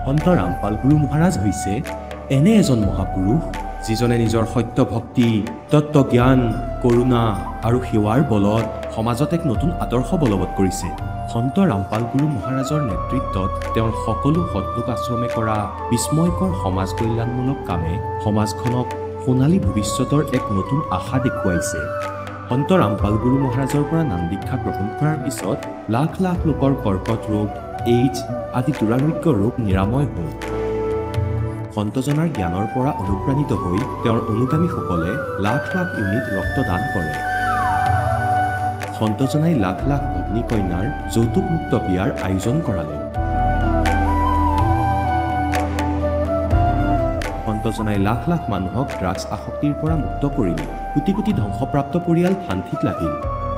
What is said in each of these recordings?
সন্ত ৰামপাল গুৰু মহাৰাজ হৈছে এনে এজন মহাপুৰুষ যিজনে নিজৰ সত্য ভক্তি, তত্ত্বজ্ঞান, কৰোণা আৰু সেৱাৰ বলত সমাজত এক নতুন আদৰ্শ বলবৎ কৰিছে। সন্ত ৰামপাল গুৰু মহাৰাজৰ নেতৃত্বত তেওঁৰ সকলো সৎলোক আশ্ৰমে কৰা বিস্ময়কৰ সমাজ কল্যাণমূলক কামে সমাজখনক সোণালী ভৱিষ্যতৰ এক নতুন আশা দেখুৱাইছে। সন্ত ৰামপাল গুৰু মহাৰাজৰ পৰা নাম দীক্ষা গ্ৰহণ কৰাৰ পিছত লাখ লাখ লোকৰ কৰ্কট ৰোগ, এইডছ আদি দুৰাৰোগ্য ৰোগ নিৰাময় হ'ল। সন্তজনাৰ জ্ঞানৰ পৰা অনুপ্ৰাণিত হৈ তেওঁৰ অনুগামীসকলে লাখ লাখ ইউনিট ৰক্তদান কৰে। সন্তজনাই লাখ লাখ ভগ্নী কন্যাৰ যৌতুকমুক্ত বিয়াৰ আয়োজন কৰালে। সন্তজনাই লাখ লাখ মানুহক ড্ৰাগছ আসক্তিৰ পৰা মুক্ত কৰিলে। কোটি কোটি ধ্বংসপ্ৰাপ্ত পৰিয়াল শান্তিত লাগিল।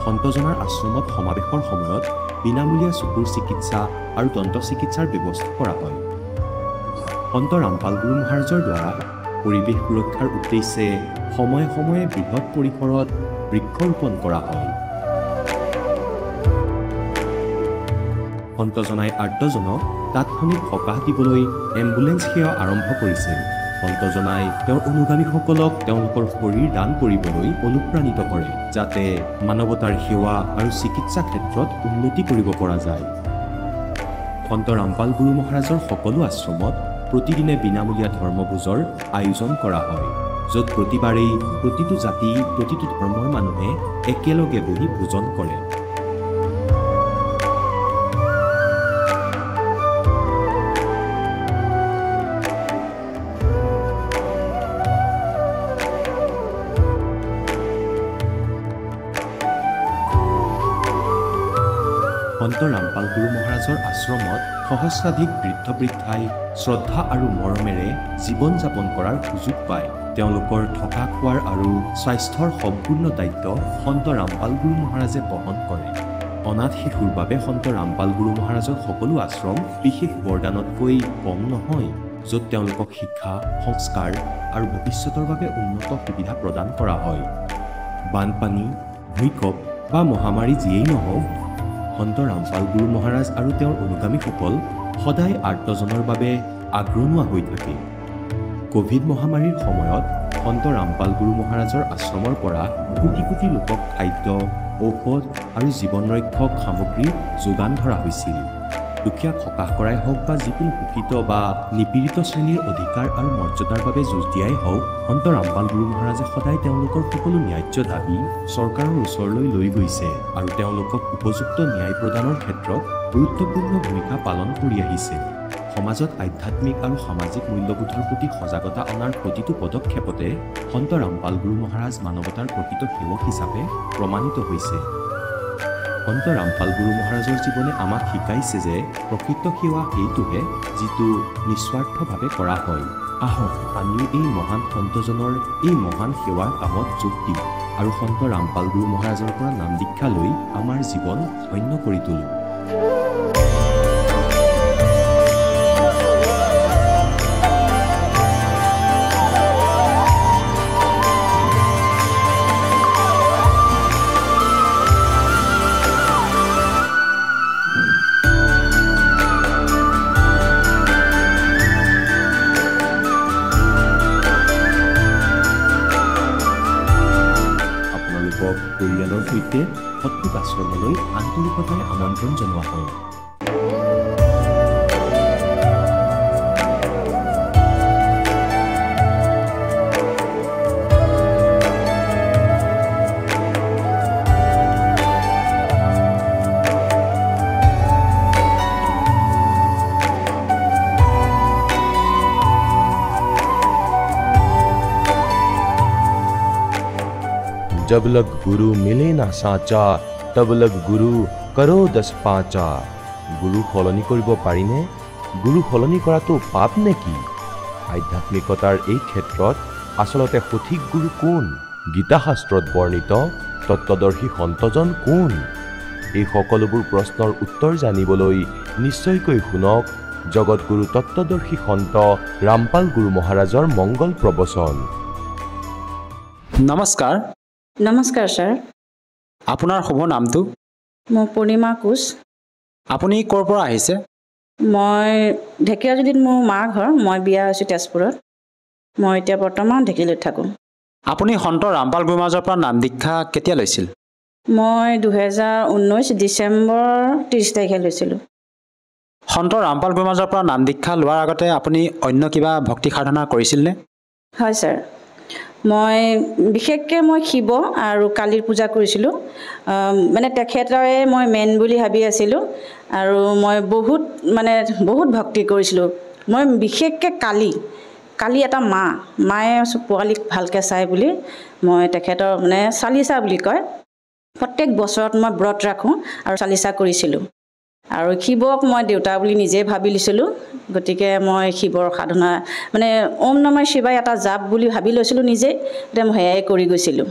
সন্তজনাৰ আশ্ৰমত সমাৱেশৰ সময়ত বিনামূলীয়া চকুৰ চিকিৎসা আৰু দন্ত চিকিৎসাৰ ব্যৱস্থা কৰা হয়। সন্ত ৰামপাল গুৰু মহাৰাজৰ দ্বাৰা পৰিৱেশ সুৰক্ষাৰ উদ্দেশ্যে সময়ে সময়ে বৃহৎ পৰিসৰত বৃক্ষৰোপণ কৰা হয়। সন্তজনাই আৰ্তজনক তাৎক্ষণিক সকাহ দিবলৈ এম্বুলেন্স সেৱা আৰম্ভ কৰিছিল। সন্তজনাই তেওঁৰ অনুগামীসকলক তেওঁলোকৰ শৰীৰ দান কৰিবলৈ অনুপ্ৰাণিত কৰে, যাতে মানৱতাৰ সেৱা আৰু চিকিৎসা ক্ষেত্ৰত উন্নতি কৰিব পৰা যায়। সন্ত ৰামপাল গুৰু মহাৰাজৰ সকলো আশ্ৰমত প্ৰতিদিনে বিনামূলীয়া ধৰ্মভোজৰ আয়োজন কৰা হয়, য'ত প্ৰতিবাৰেই প্ৰতিটো জাতি, প্ৰতিটো ধৰ্মৰ মানুহে একেলগে বহি ভোজন কৰে। সন্ত ৰামপাল গুৰু মহাৰাজৰ আশ্ৰমত সহস্ৰাধিক বৃদ্ধ বৃদ্ধাই শ্ৰদ্ধা আৰু মৰমেৰে জীৱন যাপন কৰাৰ সুযোগ পায়। তেওঁলোকৰ থকা খোৱাৰ আৰু স্বাস্থ্যৰ সম্পূৰ্ণ দায়িত্ব সন্ত ৰামপাল গুৰু মহাৰাজে বহন কৰে। অনাথ শিশুৰ বাবে সন্ত ৰামপাল গুৰু মহাৰাজৰ সকলো আশ্ৰম বিশেষ বৰদানতকৈ কম নহয়, য'ত তেওঁলোকক শিক্ষা, সংস্কাৰ আৰু ভৱিষ্যতৰ বাবে উন্নত সুবিধা প্ৰদান কৰা হয়। বানপানী, ভূমিকম্প বা মহামাৰী যিয়েই নহওক, সন্ত ৰামপাল গুৰু মহাৰাজ আৰু তেওঁৰ অনুগামীসকল সদায় আৰ্তজনৰ বাবে আগ্ৰহী হৈ থাকে। কোভিড মহামাৰীৰ সময়ত সন্ত ৰামপাল গুৰু মহাৰাজৰ আশ্ৰমৰ পৰা কোটি কোটি লোকক খাদ্য, ঔষধ আৰু জীৱন ৰক্ষক সামগ্ৰী যোগান ধৰা হৈছিল। দুখীয়াক সকাহ কৰাই হওক বা যিকোনো শোষিত বা নিপীড়িত শ্ৰেণীৰ অধিকাৰ আৰু মৰ্যাদাৰ বাবে যুঁজ দিয়াই হওক, সন্ত ৰামপাল গুৰু মহাৰাজে সদায় তেওঁলোকৰ সকলো ন্যায্য দাবী চৰকাৰৰ ওচৰলৈ লৈ গৈছে আৰু তেওঁলোকক উপযুক্ত ন্যায় প্ৰদানৰ ক্ষেত্ৰত গুৰুত্বপূৰ্ণ ভূমিকা পালন কৰি আহিছে। সমাজত আধ্যাত্মিক আৰু সামাজিক মূল্যবোধৰ প্ৰতি সজাগতা অনাৰ প্ৰতিটো পদক্ষেপতে সন্ত ৰামপাল গুৰু মহাৰাজ মানৱতাৰ প্ৰকৃত সেৱক হিচাপে প্ৰমাণিত হৈছে। সন্ত ৰামপাল গুৰু মহাৰাজৰ জীৱনে আমাক শিকাইছে যে প্ৰকৃত সেৱা সেইটোহে যিটো নিস্বাৰ্থভাৱে কৰা হয়। আহক আমিও এই মহান সন্তজনৰ এই মহান সেৱাৰ কামত যোগ দিওঁ আৰু সন্ত ৰামপাল গুৰু মহাৰাজৰ পৰা নাম দীক্ষা লৈ আমাৰ জীৱন ধন্য কৰি তোলোঁ। পৰিয়ালৰ সৈতে সৎলোক আশ্ৰমলৈ আন্তৰিকতাৰে আমন্ত্ৰণ জনোৱা হয়। जब लग गुरु मिले ना साचा, तब लग गुरु करो 10 पाचा। गुरु সলনি কৰিব পাৰিনে? গুৰু সলনি কৰাটো পাপ নেকি? আধ্যাত্মিকতাৰ এই ক্ষেত্ৰত আচলতে সঠিক গুৰু কোন? গীতা শাস্ত্ৰত বৰ্ণিত তত্ত্বদৰ্শী সন্তজন কোন? এই সকলোবোৰ প্ৰশ্নৰ উত্তৰ জানিবলৈ নিশ্চয়কৈ শুনক জগতগুৰু তত্ত্বদৰ্শী সন্ত ৰামপাল গুৰু মহাৰাজৰ মংগল প্ৰবচন। নমস্কাৰ। নমস্কাৰ ছাৰ। আপোনাৰ শুভ নামটো? মই পূৰ্ণিমা কোচ। আপুনি ক'ৰ পৰা আহিছে? মই ঢেকীয়াজুলিত মোৰ মাৰ ঘৰ। মই বিয়া হৈছোঁ তেজপুৰত। মই এতিয়া বৰ্তমান ঢেকীয়াজুলিত থাকোঁ। আপুনি সন্ত ৰামপাল গুৰু মহাৰাজৰ পৰা নাম দীক্ষা কেতিয়া লৈছিল? মই 2019 ডিচেম্বৰ 30 তাৰিখে লৈছিলোঁ। সন্ত ৰামপাল গুৰু মহাৰাজৰ পৰা নাম দীক্ষা লোৱাৰ আগতে আপুনি অন্য কিবা ভক্তি সাধনা কৰিছিলনে? হয় ছাৰ, মই বিশেষকৈ মই শিৱ আৰু কালীৰ পূজা কৰিছিলোঁ। মানে তেখেতৰে মই মেইন বুলি ভাবি আছিলোঁ আৰু মই বহুত ভক্তি কৰিছিলোঁ। মই বিশেষকৈ কালী এটা মায়ে পোৱালীক ভালকৈ চাই বুলি মই তেখেতৰ মানে চালিচা বুলি কয়, প্ৰত্যেক বছৰত মই ব্ৰত ৰাখোঁ আৰু চালিচা কৰিছিলোঁ। আৰু শিৱক মই দেউতা বুলি নিজে ভাবি লৈছিলোঁ। গতিকে মই শিৱৰ সাধনা মানে ওম নমঃ শিৱায় এটা জাপ বুলি ভাবি লৈছিলোঁ নিজে। এতিয়া মই সেয়াই কৰি গৈছিলোঁ।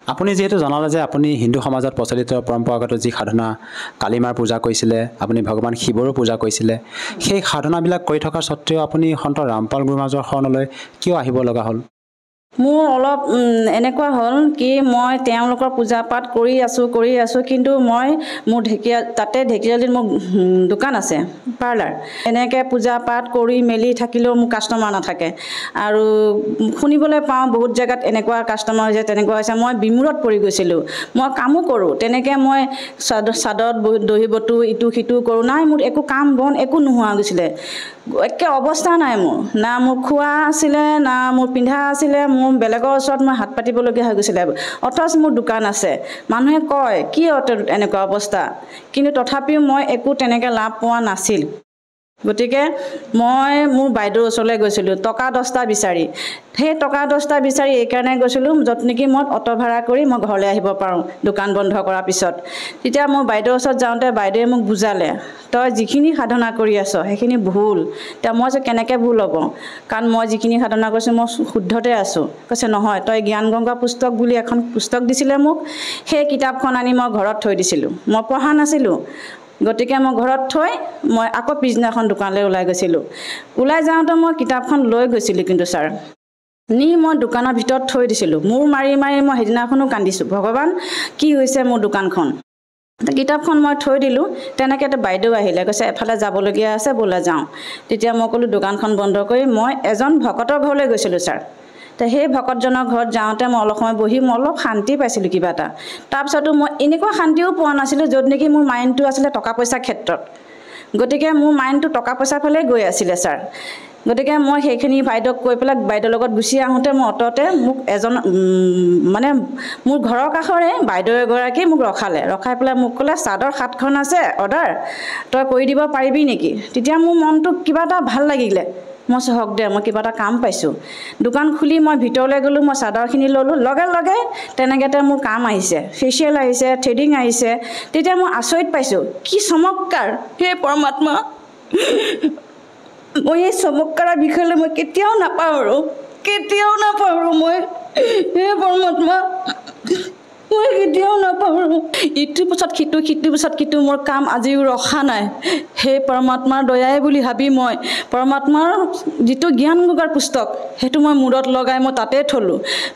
আপুনি যিহেতু জনালে যে আপুনি হিন্দু সমাজত প্ৰচলিত পৰম্পৰাগত যি সাধনা কালীমাৰ পূজা কৰিছিলে, আপুনি ভগৱান শিৱৰো পূজা কৰিছিলে, সেই সাধনাবিলাক কৰি থকাৰ স্বত্তেও আপুনি সন্ত ৰামপাল গুৰু মহাৰাজৰ শৰণলৈ কিয় আহিব লগা হ'ল? মোৰ অলপ এনেকুৱা হ'ল কি মই তেওঁলোকৰ পূজা পাঠ কৰি আছোঁ, কিন্তু মই মোৰ ঢেকীয়াজুলিত মোৰ দোকান আছে, পাৰ্লাৰ। এনেকৈ পূজা পাঠ কৰি মেলি থাকিলেও মোৰ কাষ্টমাৰ নাথাকে। আৰু শুনিবলৈ পাওঁ বহুত জেগাত এনেকুৱা কাষ্টমাৰ হৈছে, তেনেকুৱা হৈছে। মই বিমূৰত পৰি গৈছিলোঁ। মই কামো কৰোঁ, তেনেকৈ মই চাদত দহি বটো ইটো সিটো কৰোঁ, নাই মোৰ একো কাম বন একো নোহোৱা গৈছিলে। একে অৱস্থা নাই মোৰ, না মোৰ খোৱা আছিলে, না মোৰ পিন্ধা আছিলে। মোৰ বেলেগৰ ওচৰত মই হাত পাতিবলগীয়া হৈ গৈছিলে। অথচ মোৰ দোকান আছে। মানুহে কয় কিয় এনেকুৱা অৱস্থা, কিন্তু তথাপিও মই একো তেনেকৈ লাভ পোৱা নাছিল। গতিকে মই মোৰ বাইদেউৰ ওচৰলৈ গৈছিলোঁ টকা 10টা বিচাৰি। সেই টকা 10টা বিচাৰি এইকাৰণে গৈছিলোঁ য'ত নেকি মই অটো ভাড়া কৰি মই ঘৰলৈ আহিব পাৰোঁ দোকান বন্ধ কৰাৰ পিছত। তেতিয়া মোৰ বাইদেউৰ ওচৰত যাওঁতে বাইদেৱে মোক বুজালে, তই যিখিনি সাধনা কৰি আছ সেইখিনি ভুল। এতিয়া মই যে কেনেকৈ ভুল হ'ব, কাৰণ মই যিখিনি সাধনা কৰিছোঁ মই শুদ্ধতে আছোঁ। কৈছে নহয়, তই জ্ঞান গংগা পুস্তক বুলি এখন পুস্তক দিছিলে মোক, সেই কিতাপখন আনি মই ঘৰত থৈ দিছিলোঁ। মই পঢ়া নাছিলোঁ। গতিকে মই ঘৰত থৈ মই আকৌ পিছদিনাখন দোকানলৈ ওলাই গৈছিলোঁ। ওলাই যাওঁতে মই কিতাপখন লৈ গৈছিলোঁ, কিন্তু ছাৰ মই দোকানৰ ভিতৰত থৈ দিছিলোঁ। মোৰ মাৰি মই সেইদিনাখনো কান্দিছোঁ, ভগৱান কি হৈছে মোৰ দোকানখন। কিতাপখন মই থৈ দিলোঁ। তেনেকৈ বাইদেউ আহিলে, কৈছে এফালে যাবলগীয়া আছে ব'লা যাওঁ। তেতিয়া মই ক'লোঁ দোকানখন বন্ধ কৰি মই এজন ভকতৰ ঘৰলৈ গৈছিলোঁ ছাৰ। সেই ভকতজনৰ ঘৰত যাওঁতে মই অলপ সময় বহি মই অলপ শান্তি পাইছিলোঁ কিবা এটা। তাৰপিছতো মই এনেকুৱা শান্তিও পোৱা নাছিলোঁ য'ত নেকি মোৰ মাইণ্ডটো আছিলে টকা পইচাৰ ক্ষেত্ৰত। গতিকে মোৰ মাইণ্ডটো টকা পইচাৰ ফালে গৈ আছিলে ছাৰ। গতিকে মই সেইখিনি বাইদেউক কৈ পেলাই বাইদেউৰ লগত গুচি আহোঁতে মই অট'তে মোক এজন মানে মোৰ ঘৰৰ কাষৰে বাইদেউ এগৰাকী মোক ৰখাই পেলাই মোক ক'লে চাদৰ 7খন আছে অৰ্ডাৰ, তই কৰি দিব পাৰিবি নেকি? তেতিয়া মোৰ মনটো কিবা এটা ভাল লাগিলে। মই হওক দে, মই কিবা এটা কাম পাইছোঁ। দোকান খুলি মই ভিতৰলৈ গ'লোঁ, মই চাদৰখিনি ল'লোঁ। লগে লগে তেনেকৈ মোৰ কাম আহিছে, ফেচিয়েল আহিছে, থ্ৰেডিং আহিছে। তেতিয়া মই আচৰিত পাইছোঁ, কি চমৎকাৰ হে পৰমাত্মা। মই এই চমৎকাৰৰ বিষয়লৈ মই কেতিয়াও নাপাহৰোঁ মই। হে পৰমাত্মা, মই কেতিয়াও নাপাহৰোঁ। ইটোৰ পিছত সিটো মোৰ কাম আজিও ৰখা নাই। সেই পৰমাত্মাৰ দয়াই বুলি ভাবি মই পৰমাত্মাৰ যিটো জ্ঞান গংগাৰ পুস্তক সেইটো মই মূৰত লগাই মই তাতে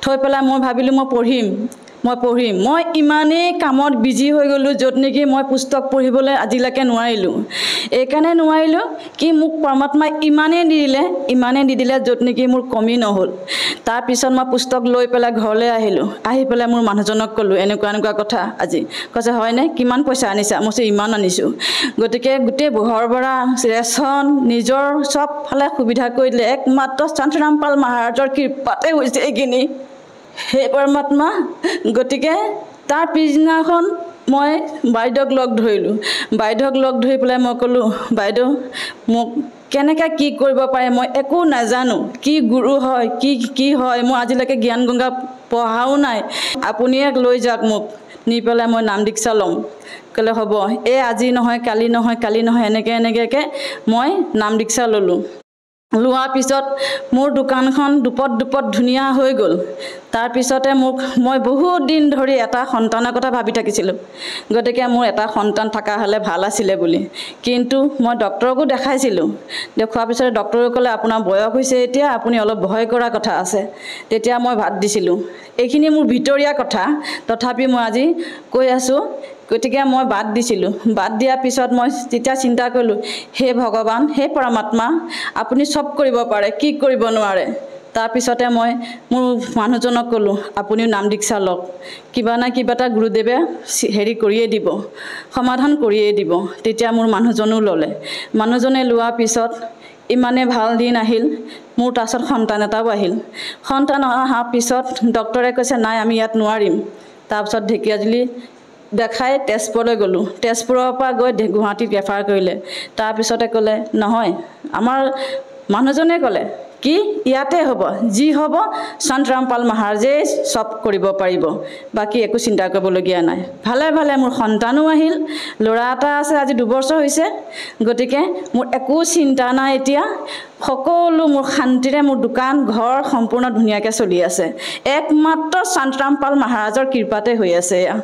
থৈ পেলাই মই ভাবিলোঁ মই পঢ়িম। মই ইমানেই কামত বিজি হৈ গ'লোঁ য'ত নেকি মই পুস্তক পঢ়িবলৈ আজিলৈকে নোৱাৰিলোঁ। এইকাৰণে নোৱাৰিলোঁ কি মোক পৰমাত্মাই ইমানেই দি দিলে য'ত নেকি মোৰ কমি নহ'ল। তাৰপিছত মই পুস্তক লৈ পেলাই ঘৰলৈ আহিলোঁ। আহি পেলাই মোৰ মানুহজনক ক'লোঁ এনেকুৱা কথা আজি। কৈছে হয়নে, কিমান পইচা আনিছা? মই কৈছোঁ ইমান আনিছোঁ। গতিকে গোটেই ঘৰ ভৰা ৰেচন নিজৰ চব ফালে সুবিধা কৰি দিলে। একমাত্ৰ সন্ত ৰামপাল মহাৰাজৰ কৃপাতে হৈছে এইখিনি। হে পৰমাত্মা। গতিকে তাৰ পিছদিনাখন মই বাইদেউক লগ ধৰিলোঁ। বাইদেউক লগ ধৰি পেলাই মই ক'লোঁ বাইদেউ মোক কেনেকৈ কি কৰিব পাৰে মই একো নাজানো। কি গুৰু হয় কি হয় মই আজিলৈকে জ্ঞান গংগা পঢ়াও নাই। আপুনিয়ে লৈ যাওক মোক, নি পেলাই মই নাম দীক্ষা ল'ম। ক'লে হ'ব, এই আজি নহয় কালি নহয় এনেকৈ মই নাম দীক্ষা ল'লোঁ। লোৱাৰ পিছত মোৰ দোকানখন দুপত ধুনীয়া হৈ গ'ল। তাৰপিছতে মই বহুত দিন ধৰি এটা সন্তানৰ কথা ভাবি থাকিছিলোঁ। গতিকে মোৰ এটা সন্তান থকা হ'লে ভাল আছিলে বুলি। কিন্তু মই ডক্টৰকো দেখাইছিলোঁ। দেখুৱাৰ পিছত ডক্টৰে ক'লে আপোনাৰ বয়স হৈছে এতিয়া, আপুনি অলপ ভয় কৰা কথা আছে। তেতিয়া মই বাদ দিছিলোঁ। এইখিনি মোৰ ভিতৰীয়া কথা। তথাপি মই আজি কৈ আছোঁ গতিকে মই বাদ দিছিলোঁ। বাদ দিয়াৰ পিছত মই তেতিয়া চিন্তা কৰিলোঁ, হে ভগৱান, হে পৰমাত্মা, আপুনি চব কৰিব পাৰে, কি কৰিব নোৱাৰে। তাৰপিছতে মই মোৰ মানুহজনক ক'লোঁ, আপুনিও নাম দীক্ষা লওক, কিবা না কিবা এটা গুৰুদেৱে হেৰি কৰিয়ে দিব, সমাধান কৰিয়ে দিব। তেতিয়া মোৰ মানুহজনো ল'লে। মানুহজনে লোৱাৰ পিছত ইমানে ভাল দিন আহিল, মোৰ তাৰপিছত সন্তান এটাও আহিল। সন্তান অহাৰ পিছত ডক্টৰে কৈছে, নাই আমি ইয়াত নোৱাৰিম। তাৰপিছত ঢেকীয়াজুলি দেখাই তেজপুৰলৈ গ'লোঁ। তেজপুৰৰ পৰা গৈ গুৱাহাটীত ৰেফাৰ কৰিলে। তাৰপিছতে ক'লে, নহয়, আমাৰ মানুহজনে ক'লে কি ইয়াতে হ'ব, যি হ'ব সন্ত ৰামপাল মহাৰাজেই চব কৰিব পাৰিব, বাকী একো চিন্তা কৰিবলগীয়া নাই। ভালে ভালে মোৰ সন্তানো আহিল, ল'ৰা এটা আছে, আজি 2 বছৰ হৈছে। গতিকে মোৰ একো চিন্তা নাই এতিয়া, সকলো মোৰ শান্তিৰে মোৰ দোকান ঘৰ সম্পূৰ্ণ ধুনীয়াকৈ চলি আছে। একমাত্ৰ সন্ত ৰামপাল মহাৰাজৰ কৃপাতে হৈ আছে এয়া।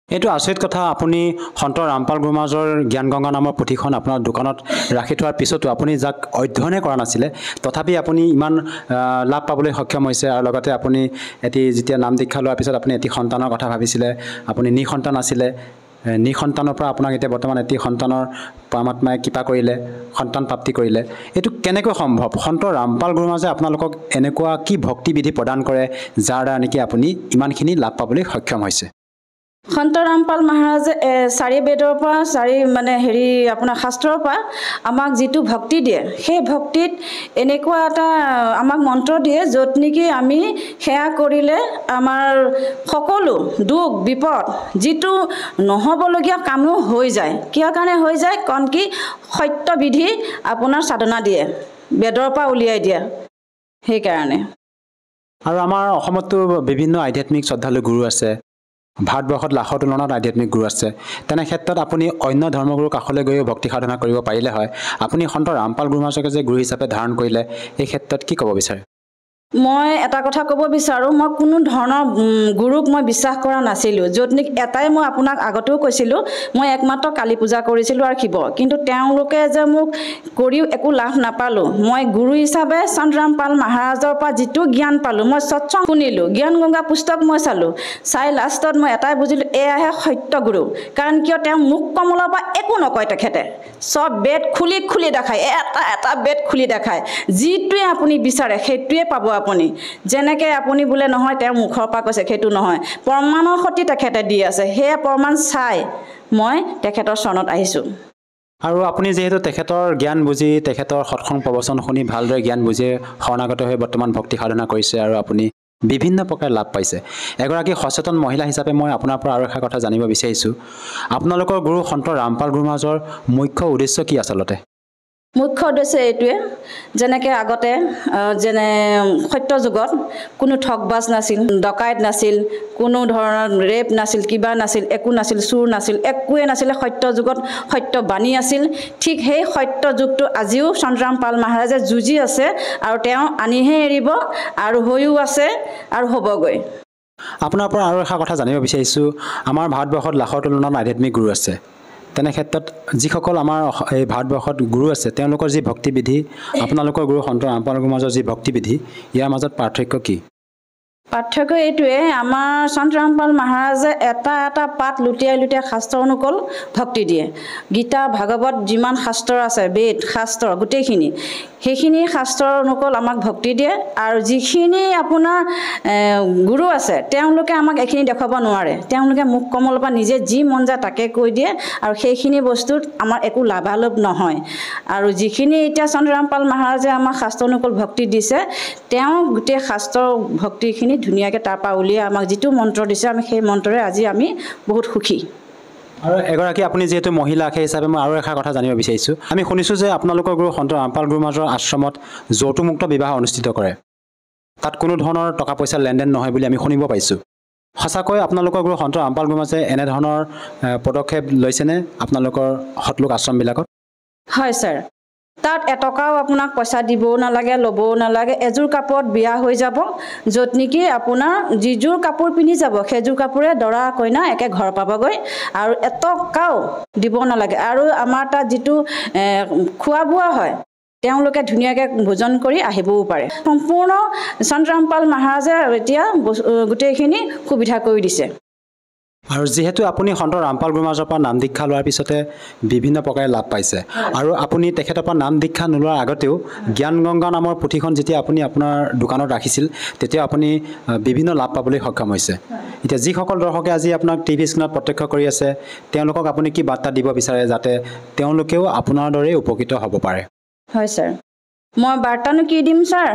এইটো আচৰিত কথা, আপুনি সন্ত ৰামপাল গুৰু মহাৰাজৰ জ্ঞান গংগা নামৰ পুথিখন আপোনাৰ দোকানত ৰাখি থোৱাৰ পিছতো আপুনি যাক অধ্যয়নে কৰা নাছিলে, তথাপি আপুনি ইমান লাভ পাবলৈ সক্ষম হৈছে। আৰু লগতে আপুনি যেতিয়া নাম দীক্ষা লোৱাৰ পিছত আপুনি এটি সন্তানৰ কথা ভাবিছিলে, আপুনি নিসন্তান আছিলে, নিসন্তানৰ পৰা আপোনাক এতিয়া বৰ্তমান এটি সন্তানৰ পৰমাত্মাই কৃপা কৰিলে, সন্তান প্ৰাপ্তি কৰিলে। এইটো কেনেকৈ সম্ভৱ? সন্ত ৰামপাল গুৰু মহাৰাজে আপোনালোকক এনেকুৱা কি ভক্তিবিধি প্ৰদান কৰে যাৰ দ্বাৰা নেকি আপুনি ইমানখিনি লাভ পাবলৈ সক্ষম হৈছে? সন্ত ৰামপাল মহাৰাজে 4 বেদৰ পৰা আপোনাৰ শাস্ত্ৰৰ পৰা আমাক যিটো ভক্তি দিয়ে, সেই ভক্তিত এনেকুৱা এটা আমাক মন্ত্ৰ দিয়ে, য'ত নেকি আমি সেয়া কৰিলে আমাৰ সকলো দুখ বিপদ যিটো নহ'বলগীয়া কামো হৈ যায়। কিয় কাৰণে হৈ যায়? কাৰণ কি সত্যবিধি আপোনাৰ সাধনা দিয়ে, বেদৰ পৰা উলিয়াই দিয়ে, সেইকাৰণে। আৰু আমাৰ অসমতো বিভিন্ন আধ্যাত্মিক শ্ৰদ্ধালু গুৰু আছে, ভাৰতবৰ্ষত লাখৰ তুলনাত আধ্যাত্মিক গুৰু আছে। তেনে ক্ষেত্ৰত আপুনি অন্য ধৰ্মগুৰুৰ কাষলৈ গৈও ভক্তি সাধনা কৰিব পাৰিলে হয়। আপুনি সন্ত ৰামপাল গুৰু মহাৰাজকে যে গুৰু হিচাপে ধাৰণ কৰিলে, এই ক্ষেত্ৰত কি ক'ব বিচাৰে? মই এটা কথা ক'ব বিচাৰোঁ, মই কোনো ধৰণৰ গুৰুক মই বিশ্বাস কৰা নাছিলোঁ। য'ত নেকি এটাই মই আপোনাক আগতেও কৈছিলোঁ, মই একমাত্ৰ কালী পূজা কৰিছিলোঁ আৰু শিৱ। কিন্তু তেওঁলোকে যে মোক কৰিও একো লাভ নাপালোঁ। মই গুৰু হিচাপে সন্ত ৰামপাল মহাৰাজৰ পৰা যিটো জ্ঞান পালোঁ, মই সৎসংগ শুনিলোঁ, জ্ঞান গংগা পুস্তক মই চাই লাষ্টত মই এটাই বুজিলোঁ, এয়াহে সত্য গুৰু। কাৰণ কিয় তেওঁ মুখ কমলৰ পৰা একো নকয়, তেখেতে চব বেদ খুলি খুলি দেখায়, এটা বেদ খুলি দেখায়। যিটোৱে আপুনি বিচাৰে সেইটোৱে পাব আপুনি। যেনেকৈ আপুনি বোলে নহয় তেওঁ মুখৰ পৰা কৈছে, সেইটো নহয়, প্ৰমাণৰ সৈতে তেখেতে দি আছে। সেয়া প্ৰমাণ চাই মই তেখেতৰ চৰণত আহিছোঁ। আৰু আপুনি যিহেতু তেখেতৰ জ্ঞান বুজি, তেখেতৰ সৎসং প্ৰবচন শুনি ভালদৰে জ্ঞান বুজি শৰণাগত হৈ বৰ্তমান ভক্তি সাধনা কৰিছে আৰু আপুনি বিভিন্ন প্ৰকাৰে লাভ পাইছে। এগৰাকী সচেতন মহিলা হিচাপে মই আপোনাৰ পৰা আৰু এটা কথা জানিব বিচাৰিছোঁ, আপোনালোকৰ গুৰু সন্ত ৰামপাল গুৰু মহাৰাজৰ মুখ্য উদ্দেশ্য কি আচলতে? মুখ্য উদ্দেশ্য এইটোৱে, যেনেকৈ আগতে সত্য যুগত কোনো ঠগবাজ নাছিল, ডকাইত নাছিল, কোনো ধৰণৰ ৰেপ নাছিল, কিবা নাছিল, একো নাছিল, চুৰ নাছিল, একোৱে নাছিলে। সত্য যুগত সত্য বাণী আছিল। ঠিক সেই সত্য যুগটো আজিও সন্ত ৰামপাল মহাৰাজে যুঁজি আছে, আৰু তেওঁ আনিহে এৰিব, আৰু হৈও আছে আৰু হ'বগৈ। আপোনাৰ পৰা আৰু এটা কথা জানিব বিচাৰিছোঁ, আমাৰ ভাৰতবৰ্ষত লাখৰ তুলনাত আধ্যাত্মিক গুৰু আছে। তেনে ক্ষেত্ৰত যিসকল আমাৰ এই ভাৰতবৰ্ষত গুৰু আছে, তেওঁলোকৰ যি ভক্তিবিধি, আপোনালোকৰ গুৰু সন্ত ৰামপাল গুৰুৰ মাজৰ যি ভক্তিবিধি, ইয়াৰ মাজত পাৰ্থক্য কি? পাৰ্থক্য এইটোৱে, আমাৰ সন্ত ৰামপাল মহাৰাজে এটা এটা পাত লুটিয়াই লুটিয়াই শাস্ত্ৰ অনুকূল ভক্তি দিয়ে। গীতা ভাগৱত যিমান শাস্ত্ৰ আছে, বেদ শাস্ত্ৰ গোটেইখিনি, সেইখিনি শাস্ত্ৰৰ অনুকূল আমাক ভক্তি দিয়ে। আৰু যিখিনি আপোনাৰ গুৰু আছে, তেওঁলোকে আমাক এইখিনি দেখুৱাব নোৱাৰে। তেওঁলোকে মুখ কমলৰ পৰা নিজে যি মন যায় তাকে কৈ দিয়ে, আৰু সেইখিনি বস্তুত আমাৰ একো লাভালাভ নহয়। আৰু যিখিনি এতিয়া সন্ত ৰামপাল মহাৰাজে আমাক শাস্ত্ৰ অনুকূল ভক্তি দিছে, তেওঁ গোটেই শাস্ত্ৰৰ ভক্তিখিনি ধুনীয়াকৈ তাৰপৰা উলিয়াই আমাক যিটো মন্ত্ৰ দিছে, আমি সেই মন্ত্ৰৰে আজি আমি বহুত সুখী। আৰু এগৰাকী আপুনি যিহেতু মহিলা, সেই হিচাপে মই আৰু এটা কথা জানিব বিচাৰিছোঁ, আমি শুনিছোঁ যে আপোনালোকৰ গুৰু সন্ত ৰামপাল গুৰু মহাৰাজৰ আশ্ৰমত যৌতুকমুক্ত বিবাহ অনুষ্ঠিত কৰে, তাত কোনো ধৰণৰ টকা পইচাৰ লেনদেন নহয় বুলি আমি শুনিব পাইছোঁ। সঁচাকৈ আপোনালোকৰ গুৰু সন্ত ৰামপাল গুৰু মহাৰাজে এনেধৰণৰ পদক্ষেপ লৈছেনে আপোনালোকৰ সৎলোক আশ্ৰমবিলাকত? হয় ছাৰ, তাত এটকাও আপোনাক পইচা দিবও নালাগে, ল'বও নালাগে। এযোৰ কাপোৰত বিয়া হৈ যাব, য'ত নেকি আপোনাৰ যিযোৰ কাপোৰ পিন্ধি যাব, সেইযোৰ কাপোৰে দৰা কইনা একে ঘৰ পাবগৈ, আৰু এটকাও দিব নালাগে। আৰু আমাৰ তাত যিটো খোৱা বোৱা হয়, তেওঁলোকে ধুনীয়াকৈ ভোজন কৰি আহিবও পাৰে। সম্পূৰ্ণ সন্ত ৰামপাল মহাৰাজে এতিয়া গোটেইখিনি সুবিধা কৰি দিছে। আৰু যিহেতু আপুনি সন্ত ৰামপাল গুৰু মহাৰাজৰ পৰা নাম দীক্ষা লোৱাৰ পিছতে বিভিন্ন প্ৰকাৰে লাভ পাইছে আৰু আপুনি তেখেতৰ পৰা নাম দীক্ষা নোলোৱাৰ আগতেও জ্ঞান গংগা নামৰ পুথিখন যেতিয়া আপুনি আপোনাৰ দোকানত ৰাখিছিল তেতিয়া আপুনি বিভিন্ন লাভ পাবলৈ সক্ষম হৈছে এতিয়া যিসকল দৰ্শকে আজি আপোনাক টিভি স্ক্ৰীণত প্ৰত্যক্ষ কৰি আছে তেওঁলোকক আপুনি কি বাৰ্তা দিব বিচাৰে যাতে তেওঁলোকেও আপোনাৰ দৰে উপকৃত হ'ব পাৰে হয় ছাৰ মই বাৰ্তানো কি দিম ছাৰ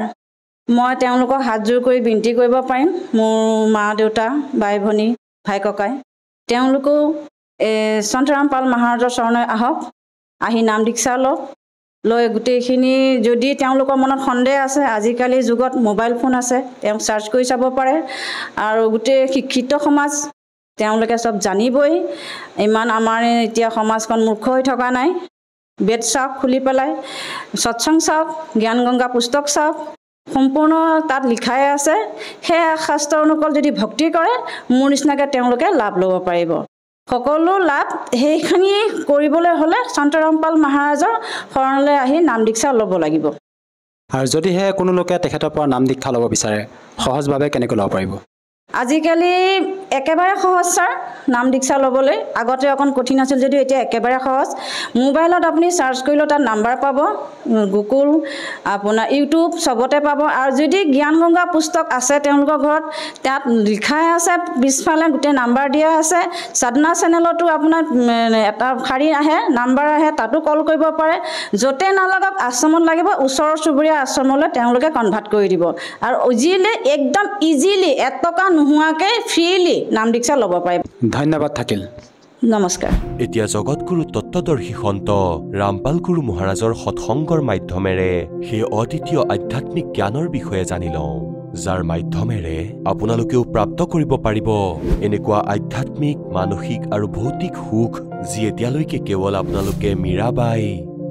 মই তেওঁলোকক হাতযোৰ কৰি বিনতি কৰিব পাৰিম মোৰ মা দেউতা বাই ভনী ভাই ককাই তেওঁলোকেও সন্ত ৰামপাল মহাৰাজৰ চৰণলৈ আহক আহি নাম দীক্ষা লওক লৈ গোটেইখিনি যদি তেওঁলোকৰ মনত সন্দেহ আছে আজিকালি যুগত মোবাইল ফোন আছে তেওঁক চাৰ্চ কৰি চাব পাৰে আৰু গোটেই শিক্ষিত সমাজ তেওঁলোকে চব জানিবই ইমান আমাৰ এতিয়া সমাজখন মূৰ্খ হৈ থকা নাই বেদ চাওক খুলি পেলাই সৎসংগ চাওক জ্ঞান গংগা পুস্তক চাওক সম্পূৰ্ণ তাত লিখাই আছে সেই শাস্ত্ৰ অনুকূল যদি ভক্তি কৰে মোৰ নিচিনাকৈ তেওঁলোকে লাভ ল'ব পাৰিব সকলো লাভ সেইখিনি কৰিবলৈ হ'লে সন্ত ৰামপাল মহাৰাজৰ শৰণলৈ আহি নাম দীক্ষা ল'ব লাগিব আৰু যদিহে কোনো লোকে তেখেতৰ পৰা নাম দীক্ষা ল'ব বিচাৰে সহজভাৱে কেনেকৈ ল'ব পাৰিব আজিকালি একেবাৰে সহজ ছাৰ নাম দীক্ষা ল'বলৈ আগতে অকণ কঠিন আছিল যদিও এতিয়া একেবাৰে সহজ মোবাইলত আপুনি চাৰ্চ কৰিলেও তাত নাম্বাৰ পাব গুগল আপোনাৰ ইউটিউব চবতে পাব আৰু যদি জ্ঞান গংগা পুস্তক আছে তেওঁলোকৰ ঘৰত তাত লিখাই আছে পিছফালে গোটেই নাম্বাৰ দিয়া আছে সাধনা চেনেলতো আপোনাৰ এটা শাৰী আহে নাম্বাৰ আহে তাতো কল কৰিব পাৰে য'তে নালাগক আশ্ৰমত লাগিব ওচৰৰ চুবুৰীয়া আশ্ৰমলৈ তেওঁলোকে কনভাৰ্ট কৰি দিব আৰু ইজিলি একদম ইজিলি এটকা নোহোৱাকৈ ফ্ৰীলি নাম দীক্ষা ল'ব পাৰিব ধন্যবাদ থাকিল নমস্কাৰ এতিয়া জগতগুৰু তত্ত্বদৰ্শী সন্ত ৰামপাল গুৰু মহাৰাজৰ সৎসংগৰ মাধ্যমেৰে সেই অদ্বিতীয় আধ্যাত্মিক জ্ঞানৰ বিষয়ে জানি লওঁ যাৰ মাধ্যমেৰে আপোনালোকেও প্ৰাপ্ত কৰিব পাৰিব এনেকুৱা আধ্যাত্মিক মানসিক আৰু ভৌতিক সুখ যি এতিয়ালৈকে কেৱল আপোনালোকে মীৰাবাই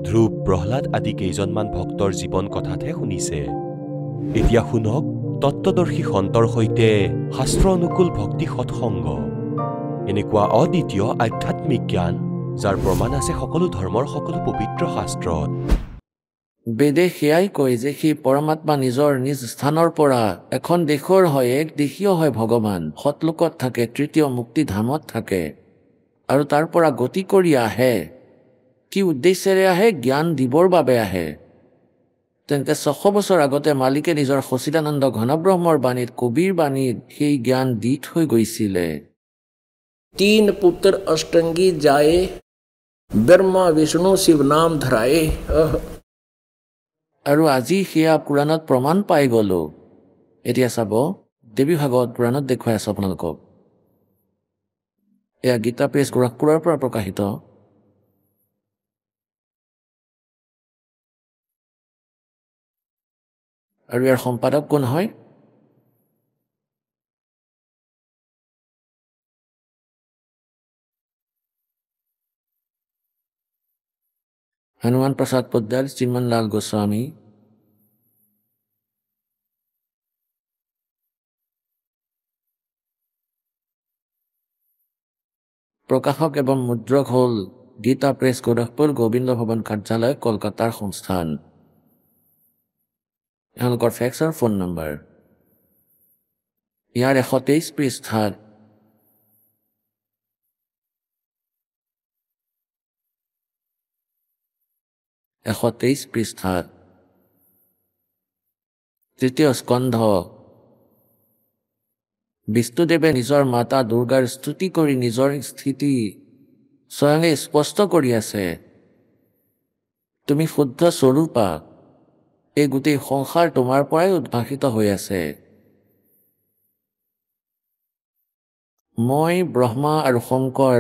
ধ্ৰুৱ প্ৰহ্লাদ আদি কেইজনমান ভক্তৰ জীৱন কথাতহে শুনিছে এতিয়া শুনক তত্ত্বদৰ্শী সন্তৰ সৈতে শাস্ত্ৰ অনুকূল ভক্তি সৎসংগ এনেকুৱা অদ্বিতীয় আধ্যাত্মিক জ্ঞান যাৰ প্ৰমাণ আছে সকলো ধৰ্মৰ সকলো পবিত্ৰ শাস্ত্ৰত বেদে সেয়াই কয় যে সেই পৰমাত্মা নিজৰ নিজ স্থানৰ পৰা এখন দেশৰ হয় এক দেশীয় হয় ভগৱান সৎলোকত থাকে তৃতীয় মুক্তিধামত থাকে আৰু তাৰ পৰা গতি কৰি আহে কি উদ্দেশ্যেৰে আহে জ্ঞান দিবৰ বাবে আহে তেন্তে 600 বছৰ আগতে মালিকে নিজৰ সচিদানন্দ ঘনব্ৰহ্মৰ বাণীত কবিৰ বাণীত সেই জ্ঞান দি থৈ গৈছিলে 3 पुत्र अष्टंगी जाए ब्रह्मा विष्णु शिव नाम धराए আৰু আজি সেয়া পুৰাণত প্ৰমাণ পাই গলো এতিয়া চাব দেৱী ভাগৱত পুৰাণত দেখুৱাই আছো আপোনালোকক এয়া গীতা প্ৰেছ গোৰখপুৰৰ পৰা প্ৰকাশিত আৰু ইয়াৰ সম্পাদক কোন হয় হনুমান প্ৰসাদ পোদ্দাৰ শ্ৰীমান লাল গোস্বামী প্ৰকাশক এবং মুদ্ৰক হ'ল গীতা প্ৰেছ গোৰখপুৰ গোবিন্দ ভৱন কাৰ্যালয় কলকাতাৰ সংস্থান এওঁলোকৰ ফেক্স আৰু ফোন নম্বৰ ইয়াৰ 123 পৃষ্ঠাত তৃতীয় স্কন্ধ বিষ্ণুদেৱে নিজৰ মাতা দুৰ্গাৰ স্তুতি কৰি নিজৰ স্থিতি স্বয়ঙে স্পষ্ট কৰি আছে তুমি শুদ্ধ স্বৰূপা এই গোটেই সংসাৰ তোমাৰ পৰাই উদ্ভাসিত হৈ আছে মই ব্ৰহ্মা আৰু শংকৰ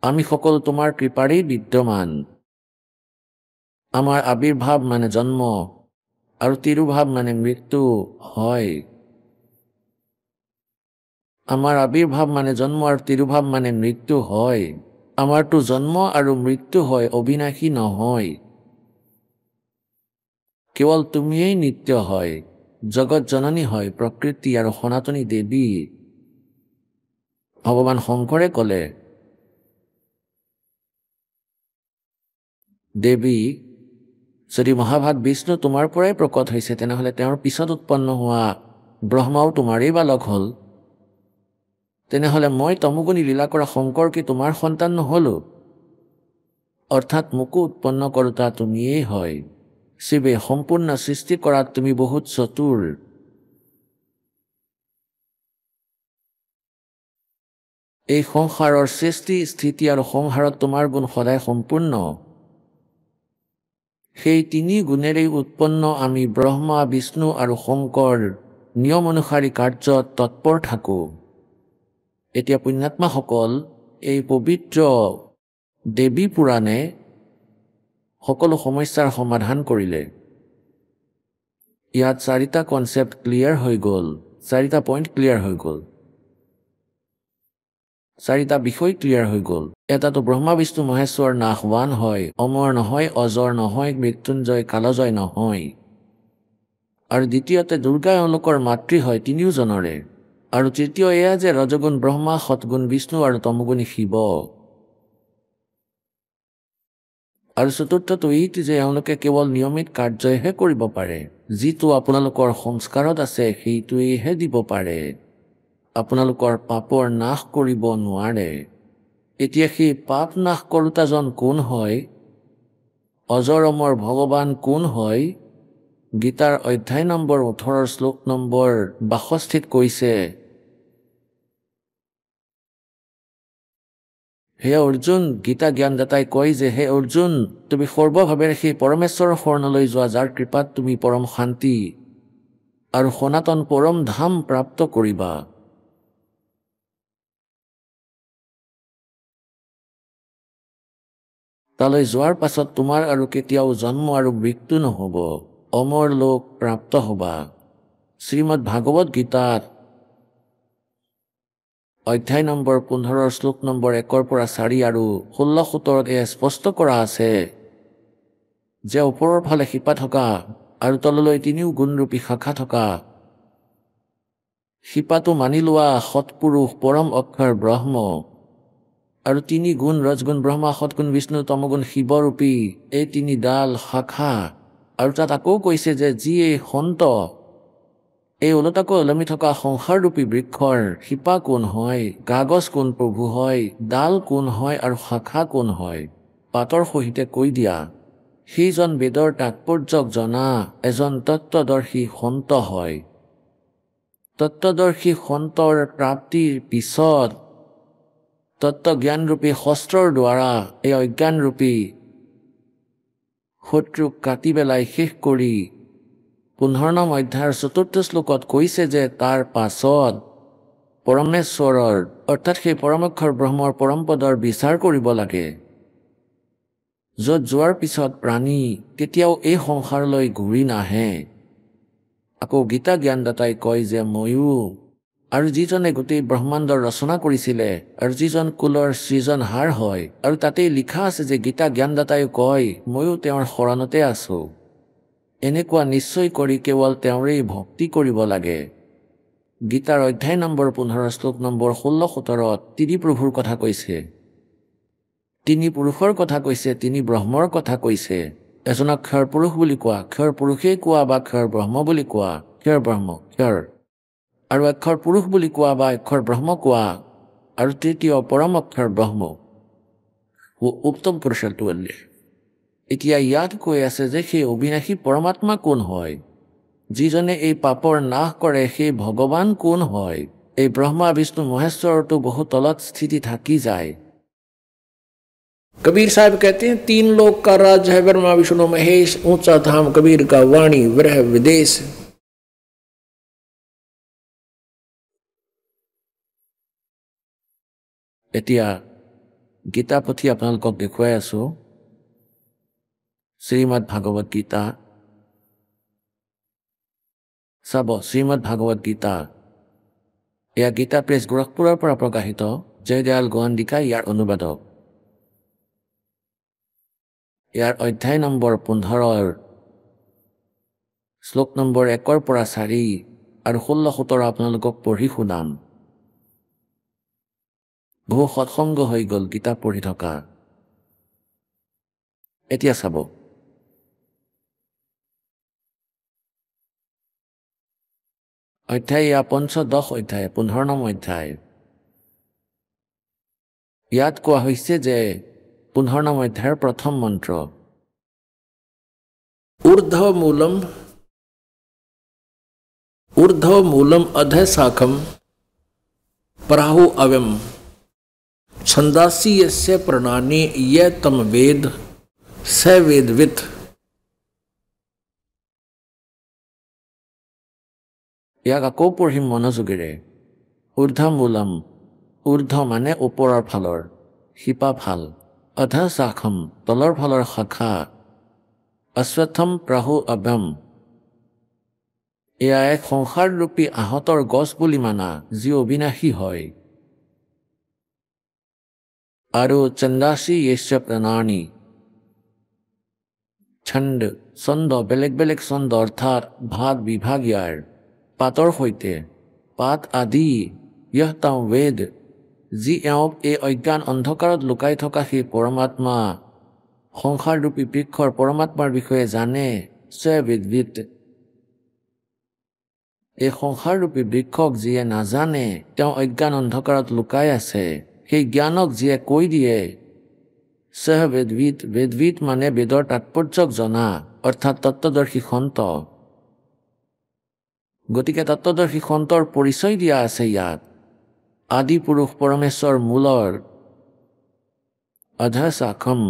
আমি সকলো তোমাৰ কৃপাৰেই বিদ্যমান আমাৰ আবিৰ্ভাৱ মানে জন্ম আৰু তিৰুভাৱ মানে মৃত্যু হয় আমাৰ আবিৰ্ভাৱ মানে জন্ম আৰু তিৰুভাৱ মানে মৃত্যু হয় আমাৰতো জন্ম আৰু মৃত্যু হয় অবিনাশী নহয় কেৱল তুমিয়েই নিত্য হয় জগত জননী হয় প্ৰকৃতি আৰু সনাতনী দেৱী ভগৱান শংকৰে ক'লে দেৱী যদি মহাভাগ বিষ্ণু তোমাৰ পৰাই প্ৰকট হৈছে তেনেহ'লে তেওঁৰ পিছত উৎপন্ন হোৱা ব্ৰহ্মাও তোমাৰেই বালক হ'ল তেনেহ'লে মই তমোগুণী লীলা কৰা শংকৰ কি তোমাৰ সন্তান নহলো? অৰ্থাৎ মোকো উৎপন্ন কৰোতা তুমিয়েই হয়। শিৱে সম্পূৰ্ণ সৃষ্টি কৰাত তুমি বহুত চতুৰ। এই সংসাৰৰ সৃষ্টি স্থিতি আৰু সংহাৰত তোমাৰ গুণ সদায় সম্পূৰ্ণ। সেই তিনি গুণেৰেই উৎপন্ন আমি ব্ৰহ্মা বিষ্ণু আৰু শংকৰ নিয়ম অনুসাৰী কাৰ্যত তৎপৰ থাকোঁ। এতিয়া পুণ্যাত্মাসকল, এই পবিত্ৰ দেৱী পুৰাণে সকলো সমস্যাৰ সমাধান কৰিলে। ইয়াত 4টা কনচেপ্ট ক্লিয়াৰ হৈ গ'ল, 4টা পইণ্ট ক্লিয়াৰ হৈ গ'ল, 4টা বিষয় ক্লিয়াৰ হৈ গ'ল। এটাটো ব্ৰহ্মা বিষ্ণু মহেশ্বৰ নাশৱান হয়, অমৰ নহয়, অজৰ নহয়, মৃত্যুঞ্জয় কালজয় নহয়। আৰু দ্বিতীয়তে দুৰ্গা এওঁলোকৰ মাতৃ হয় তিনিওজনৰে। আৰু তৃতীয় এয়া যে ৰজগুণ ব্ৰহ্মা, সৎগুণ বিষ্ণু আৰু তমগুণী শিৱ। আৰু চতুৰ্থটো এইটো যে এওঁলোকে কেৱল নিয়মিত কাৰ্যহে কৰিব পাৰে। যিটো আপোনালোকৰ সংস্কাৰত আছে সেইটোৱেহে দিব পাৰে, আপোনালোকৰ পাপৰ নাশ কৰিব নোৱাৰে। এতিয়া সেই পাপ নাশ কৰোতাজন কোন হয়? অজৰ অমৰ ভগৱান কোন হয়? গীতাৰ অধ্যায় নম্বৰ 18 শ্লোক নম্বৰ 62 কৈছে, হে অৰ্জুন, গীতা জ্ঞানদাতাই কয় যে হে অৰ্জুন, তুমি সৰ্বভাৱেৰে সেই পৰমেশ্বৰৰ শৰণলৈ যোৱা যাৰ কৃপাত তুমি পৰম শান্তি আৰু সনাতন পৰম ধাম প্ৰাপ্ত কৰিবা। তালৈ যোৱাৰ পাছত তোমাৰ আৰু কেতিয়াও জন্ম আৰু মৃত্যু নহ'ব, অমৰ লোক প্ৰাপ্ত হ'বা। শ্ৰীমদ ভাগৱত গীতাত অধ্যায় নম্বৰ 15 শ্লোক নম্বৰ 1 পৰা 4 আৰু 16-17 এয়া স্পষ্ট কৰা আছে যে ওপৰৰ ফালে শিপা থকা আৰু তললৈ তিনিও গুণৰূপী শাখা থকা শিপাটো মানি লোৱা সৎপুৰুষ পৰম অক্ষৰ ব্ৰহ্ম আৰু তিনি গুণ ৰজগুণ ব্ৰহ্মা, সৎগুণ বিষ্ণু, তমগুণ শিৱৰূপী এই তিনিডাল শাখা। আৰু তাত আকৌ কৈছে যে যি এই সন্ত এই ওলটাকৈ ওলমি থকা সংসাৰৰূপী বৃক্ষৰ শিপা কোন হয়, কাগজ কোন প্ৰভু হয়, ডাল কোন হয় আৰু শাখা কোন হয়, পাতৰ সহিতে কৈ দিয়া। সেইজন বেদৰ তাৎপৰ্যক জনা এজন তত্ত্বদৰ্শী সন্ত হয়। তত্ত্বদৰ্শী সন্তৰ প্ৰাপ্তিৰ পিছত তত্ত্বজ্ঞানৰূপী শস্ত্ৰৰ দ্বাৰা এই অজ্ঞানৰূপী শত্ৰুক কাটি পেলাই শেষ কৰি 15 অধ্যায়ৰ 4 শ্লোকত কৈছে যে তাৰ পাছত পৰমেশ্বৰৰ অৰ্থাৎ সেই পৰমক্ষৰ ব্ৰহ্মৰ পৰমপদৰ বিচাৰ কৰিব লাগে, য'ত যোৱাৰ পিছত প্ৰাণী কেতিয়াও এই সংসাৰলৈ ঘূৰি নাহে। আকৌ গীতা জ্ঞানদাতাই কয় যে ময়ো আৰু যিজনে গোটেই ব্ৰহ্মাণ্ডৰ ৰচনা কৰিছিলে আৰু যিজন কুলৰ সৃজনহাৰ হয়, আৰু তাতেই লিখা আছে যে গীতা জ্ঞানদাতাই কয় ময়ো তেওঁৰ শৰণতে আছো। এনেকুৱা নিশ্চয় কৰি কেৱল তেওঁৰেই ভক্তি কৰিব লাগে। গীতাৰ অধ্যায় নম্বৰ 15 শ্লোক নম্বৰ 16-17 তিনি প্ৰভুৰ কথা কৈছে, তিনি পুৰুষৰ কথা কৈছে, তিনি ব্ৰহ্মৰ কথা কৈছে। এজনক ক্ষৰ পুৰুষ বুলি কোৱা, ক্ষৰ পুৰুষেই কোৱা বা ক্ষৰ ব্ৰহ্ম বুলি কোৱা, ক্ষৰ ব্ৰহ্ম ক্ষৰ, আৰু অক্ষৰ পুৰুষ বুলি কোৱা বা অক্ষৰ ব্ৰহ্ম কোৱা, আৰু তৃতীয় পৰম অক্ষৰ ব্ৰহ্ম উত্তম পুৰুষটো। এতিয়া ইয়াত কৈ আছে যে সেই অবিনাশী পৰমাত্মা কোন হয়, যিজনে এই পাপৰ নাশ কৰে সেই ভগৱান কোন হয়। এই ব্ৰহ্মা বিষ্ণু মহেশ্বৰতো বহু তলত স্থিতি থাকি যায়। कबीर साहब कहते हैं 3 लोक का राज है ब्रह्मा विष्णु महेश, ऊंचा धाम कबीर का वाणी विरह विदेश। এতিয়া গীতা পুথি আপোনালোকক দেখুৱাই আছো, শ্ৰীমদ ভাগৱত গীতা। চাব, শ্ৰীমদ ভাগৱত গীতা এয়া গীতা প্ৰেছ গোৰখপুৰৰ পৰা প্ৰকাশিত, জয়দয়াল গোৱন্দিকা ইয়াৰ অনুবাদক। ইয়াৰ অধ্যায় নম্বৰ 15 শ্লোক নম্বৰ 1 পৰা 4 আৰু 16-17 আপোনালোকক পঢ়ি শুনাম। বহু সৎসংগ হৈ গ'ল গীতা পঢ়ি থকা। এতিয়া চাব, অধ্যায় এয়া 15 অধ্যায় 15 অধ্যায়। ইয়াত কোৱা হৈছে যে 15 নং অধ্যায়ৰ প্ৰথম মন্ত্ৰ ऊर्ध्वमूलम अधःशाखम प्राहु अव्यम छंदासी यस्य प्रणानि ये तम वेद स वेदवित। ইয়াক আকৌ পঢ়িম মনোযোগেৰে ঊৰ্ধ্বমূলম ঊৰ্ধ্ব মানে ওপৰৰ ফালৰ শিপা ভাল অধঃশাখম তলৰ ফালৰ শাখা অশ্বত্থম প্ৰাহু অভ্যম এয়া এক সংসাৰৰূপী আহতৰ গছ বুলি মানা যি অবিনাশী হয় আৰু চন্দাসী য়েস্য প্ৰণানি ছন্দ ছন্দ বেলেগ বেলেগ ছন্দ অৰ্থাৎ ভাগ বিভাগ ইয়াৰ পাতৰ সৈতে পাত আদি ইয়তাম বেদ যি এওঁক এই অজ্ঞান অন্ধকাৰত লুকাই থকা সেই পৰমাত্মা সংসাৰৰূপী বৃক্ষৰ পৰমাত্মাৰ বিষয়ে জানে স বেদবিদ এই সংসাৰৰূপী বৃক্ষক যিয়ে নাজানে তেওঁ অজ্ঞান অন্ধকাৰত লুকাই আছে সেই জ্ঞানক যিয়ে কৈ দিয়ে সহ বেদবিদ বেদবিদ মানে বেদৰ তাৎপৰ্যক জনা অৰ্থাৎ তত্ত্বদৰ্শী সন্ত গতিকে তত্ত্বদৰ্শী সন্তৰ পৰিচয় দিয়া আছে ইয়াত আদি পুৰুষ পৰমেশ্বৰ মূলৰ অধঃশাখম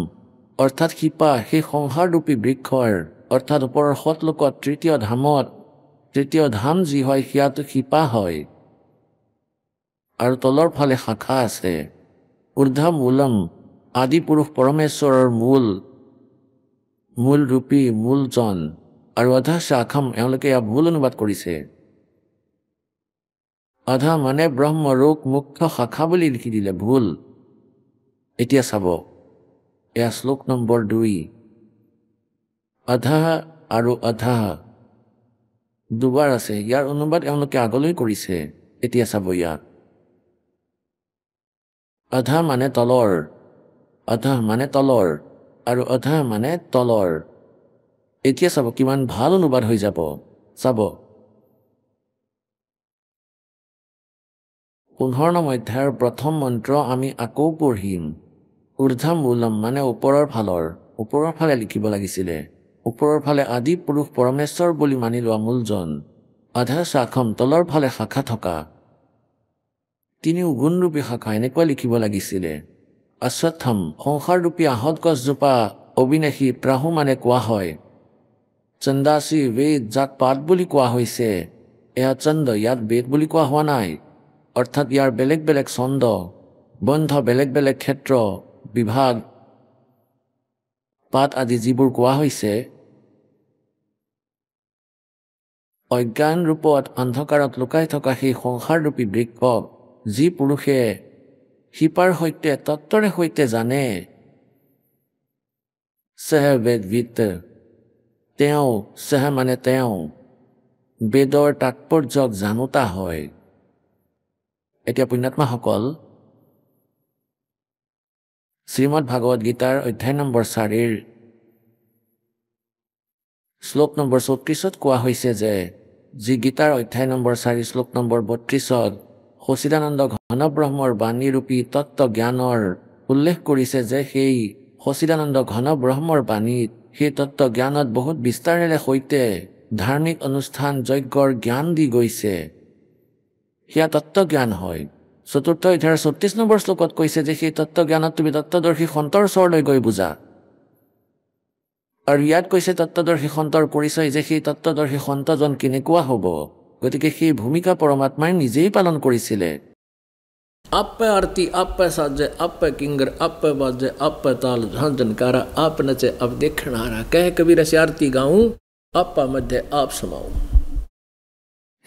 অৰ্থাৎ শিপা সেই সংসাৰৰূপী বৃক্ষৰ অৰ্থাৎ ওপৰৰ সতলোকত তৃতীয় ধাম যি হয় সেয়াটো শিপা হয় আৰু তলৰ ফালে শাখা আছে ঊৰ্ধ্বমূলম আদি পুৰুষ পৰমেশ্বৰৰ মূলৰূপী মূলজন আৰু অধঃশাখম এওঁলোকে ইয়াক ভুল অনুবাদ কৰিছে অধ মানে ব্ৰহ্মৰোগ মুখ্য শাখা বুলি লিখি দিলে ভুল এতিয়া চাব এয়া শ্লোক নম্বৰ 2 অধঃ আৰু অধঃ দুবাৰ আছে ইয়াৰ অনুবাদ এওঁলোকে আগলৈ কৰিছে এতিয়া চাব ইয়াত অধঃ মানে তলৰ আৰু অধঃ মানে তলৰ এতিয়া চাব কিমান ভাল অনুবাদ হৈ যাব চাব 15 নং অধ্যায়ৰ প্ৰথম মন্ত্ৰ আমি আকৌ পঢ়িম ঊৰ্ধ্বমূলম মানে ওপৰৰ ফালে লিখিব লাগিছিলে ওপৰৰ ফালে আদি পুৰুষ পৰমেশ্বৰ বুলি মানি লোৱা মূলজন অধঃশাখম তলৰ ফালে শাখা থকা তিনি গুণৰূপী শাখা এনেকুৱা লিখিব লাগিছিলে অশ্বত্থম সংসাৰৰূপী আহত গছজোপা অবিনাশী প্ৰাহু মানে কোৱা হয় চন্দাসী বেদ যাক পাত বুলি কোৱা হৈছে এয়া চন্দ ইয়াত বেদ বুলি কোৱা হোৱা নাই অৰ্থাৎ ইয়াৰ বেলেগ বেলেগ ছন্দ বন্ধ বেলেগ বেলেগ ক্ষেত্ৰ বিভাগ পাত আদি যিবোৰ কোৱা হৈছে অজ্ঞান ৰূপত অন্ধকাৰত লুকাই থকা সেই সংসাৰৰূপী বৃক্ষক যি পুৰুষে শিপাৰ সৈতে তত্ত্বৰে সৈতে জানে সহ বেদবিদ সহ মানে তেওঁ বেদৰ তাৎপৰ্যক জানোতা হয় এতিয়া পুণ্যাত্মাসকল শ্ৰীমদ ভাগৱত গীতাৰ অধ্যায় নম্বৰ 4 শ্লোক নম্বৰ 34ত কোৱা হৈছে যে যি গীতাৰ অধ্যায় নম্বৰ 4 শ্লোক নম্বৰ 32ত সচিদানন্দ ঘন ব্ৰহ্মৰ বাণীৰূপী তত্ত্ব জ্ঞানৰ উল্লেখ কৰিছে যে সেই সচিদানন্দ ঘন ব্ৰহ্মৰ বাণীত সেই তত্ত্ব জ্ঞানত বহুত বিস্তাৰেৰে সৈতে ধাৰ্মিক অনুষ্ঠান যজ্ঞৰ জ্ঞান দি গৈছে সেয়া তত্ত্ব জ্ঞান হয় 4ৰ্থ অধ্যায়ৰ 34 নম্বৰ শ্লোকত কৈছে যে সেই তত্ত্ব জ্ঞানত তুমি তত্ত্বদৰ্শী সন্তৰ ওচৰলৈ গৈ বুজা আৰু ইয়াত কৈছে তত্ত্বদৰ্শী সন্তৰ পৰিচয় যে সেই তত্ত্বদৰ্শী সন্তজন কেনেকুৱা হ'ব গতিকে সেই ভূমিকা পৰমাত্মাই নিজেই পালন কৰিছিলে आप आरती आप साजे आप किंगर आप बाजे आप ताल झंझनकारा आप नचे अब देखणारा कह कबीर से आरती गाऊं आप मध्य आप समाऊं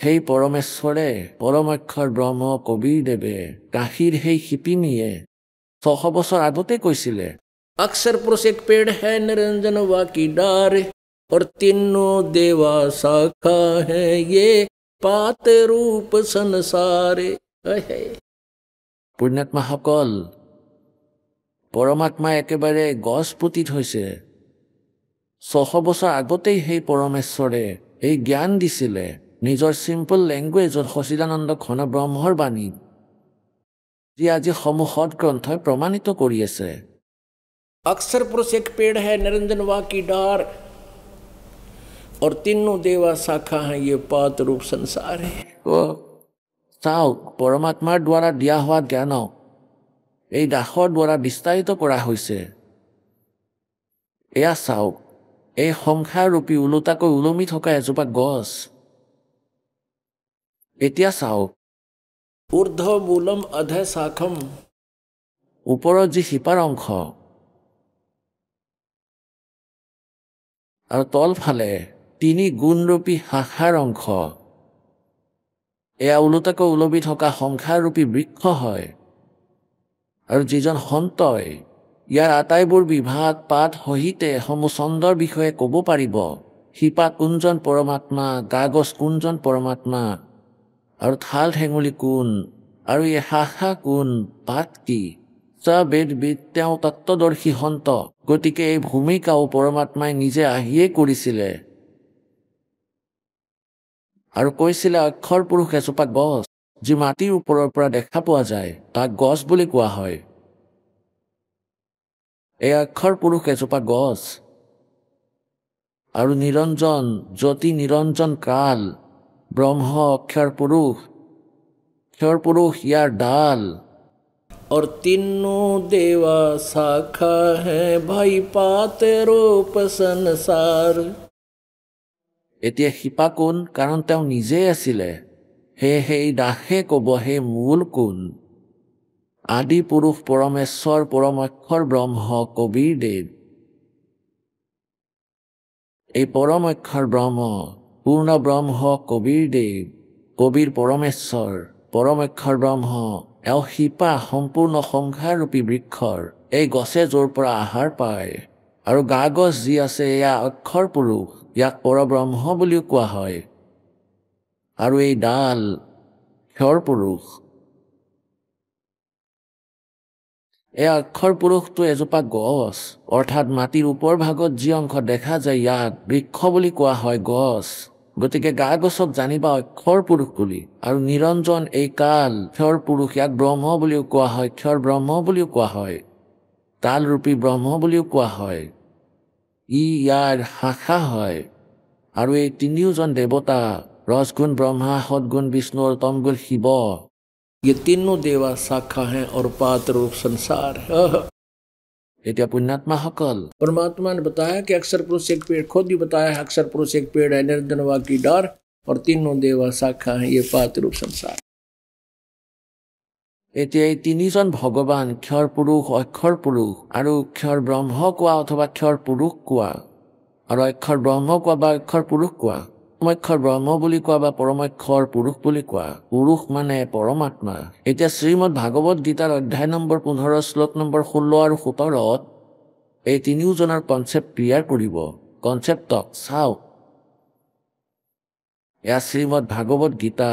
সেই পৰমেশ্বৰে পৰমাক্ষৰ ব্ৰহ্ম কবিৰদেৱে কাশীৰ সেই শিপিনীয়ে 600 বছৰ আগতে কৈছিলে अक्षर पुरुष एक पेड़ है निरंजन वाकी डार और तीनों देवा शाखा है ये पात रूप संसारे পুণ্যাত্মাসকল পৰমাত্মা একেবাৰে গছ পুতি থৈছে 600 বছৰ আগতেই সেই পৰমেশ্বৰে এই জ্ঞান দিছিলে নিজৰ চিম্পল লেংগুৱেজত সচিদানন্দ ঘন ব্ৰহ্মৰ বাণী যি আজি সমূহত গ্ৰন্থই প্ৰমাণিত কৰি আছে। अक्षर पुरुष एक पेड़ है, निरंजन वा की डार, और तीनों देवा शाखा हैं, ये पात रूप संसार है। চাওক, পৰমাত্মাৰ দ্বাৰা দিয়া হোৱা জ্ঞানক এই দাসৰ দ্বাৰা বিস্তাৰিত কৰা হৈছে। এয়া চাওক, এই সংসাৰ ৰূপী ওলোটাকৈ ওলমি থকা এজোপা গছ। এতিয়া চাওক, ऊर्ध्व मूलम अधः शाखम, ওপৰত যি শিপাৰ অংশ আৰু তলফালে তিনি গুণৰূপী শাখাৰ অংশ, এয়া ওলোটাকৈ ওলমি থকা সংসাৰৰূপী বৃক্ষ হয়। আৰু যিজন সন্তই ইয়াৰ আটাইবোৰ বিভাগ পাত সহিতে সমূহ ছন্দৰ বিষয়ে ক'ব পাৰিব, শিপা কোনজন পৰমাত্মা, কাগজ কোনজন পৰমাত্মা, আৰু থাল ঠেঙুলি কোন, আৰু এই শাখা কোন, পাত কি, বেদবিদ তেওঁ তত্ত্বদৰ্শী সন্ত। গতিকে এই ভূমিকাও পৰমাত্মাই নিজে আহিয়ে কৰিছিলে আৰু কৈছিলে অক্ষৰ পুৰুষ এজোপা গছ, যি মাটিৰ ওপৰৰ পৰা দেখা পোৱা যায়, তাক গছ বুলি কোৱা হয়। এই অক্ষৰ পুৰুষ এজোপা গছ, আৰু নিৰঞ্জন জ্যোতি নিৰঞ্জন কাল ব্ৰহ্ম অক্ষৰ পুৰুষ ইয়াৰ ডাল, और तीनों देवा शाखा हैं, भाई पात रूप संसार। এতিয়া শিপা কোন? কাৰণ তেওঁ নিজেই আছিলে। সেয়েহে এই দাসে ক'ব, হে মূল কোন? আদি পুৰুষ পৰমেশ্বৰ পৰম অক্ষৰ ব্ৰহ্ম কবিৰ দেৱ। এই পৰম অক্ষৰ ব্ৰহ্ম পূৰ্ণ ব্ৰহ্ম কবিৰ দেৱ, কবিৰ পৰমেশ্বৰ পৰম অক্ষৰ ব্ৰহ্ম, এওঁ শিপা সম্পূৰ্ণ সংসাৰৰূপী বৃক্ষৰ, এই গছে য'ৰ পৰা আহাৰ পায়। আৰু গা গছ যি আছে এয়া অক্ষৰ পুৰুষ, ইয়াক পৰব্ৰহ্ম বুলিও কোৱা হয়। আৰু এই ডাল ক্ষৰ পুৰুষ। এই অক্ষৰ পুৰুষটো এজোপা গছ, অৰ্থাৎ মাটিৰ ওপৰ ভাগত যি অংশ দেখা যায় ইয়াক বৃক্ষ বুলি কোৱা হয়, গছ। গতিকে গা গছক জানিবা অক্ষৰ পুৰুষ বুলি। আৰু নিৰঞ্জন এই কাল ক্ষৰ পুৰুষ, ইয়াক ব্ৰহ্ম বুলিও কোৱা হয়, ক্ষৰ ব্ৰহ্ম বুলিও কোৱা হয়, তালৰূপী ব্ৰহ্ম বুলিও কোৱা হয়। ই ইয়াৰ শাখা হয়। আৰু এই তিনিওজন দেৱতা, ৰজগুণ ব্ৰহ্মা, সদগুণ বিষ্ণু আৰু তমগুণ শিৱ, ये तीनों देवा शाखा हैं और पात रूप संसार है। এতিয়া পুণ্যাত্মাসকল, परमात्मा ने बताया कि अक्षर पुरुष एक पेड़, खुद ही बताया है अक्षर पुरुष एक पेड़ है, निरंजन वा की डार, और तीनों देवा शाखा हैं, ये पात रूप संसार। এতিয়া এই তিনিজন ভগৱান, ক্ষৰ পুৰুষ, অক্ষৰ পুৰুষ আৰু ক্ষৰ ব্ৰহ্ম কোৱা অথবা ক্ষৰ পুৰুষ কোৱা, আৰু অক্ষৰ ব্ৰহ্ম কোৱা বা অক্ষৰ পুৰুষ কোৱা, পৰমক্ষৰ ব্ৰহ্ম বুলি কোৱা বা পৰমক্ষৰ পুৰুষ বুলি কোৱা। পুৰুষ মানে পৰমাত্মা। এতিয়া শ্ৰীমদ ভাগৱত গীতাৰ অধ্যায় নম্বৰ 15 শ্লোক নম্বৰ 16 আৰু 17 এই তিনিওজনৰ কনচেপ্ট ক্লিয়াৰ কৰিব। কনচেপ্টক চাওক, এয়া শ্ৰীমদ ভাগৱত গীতা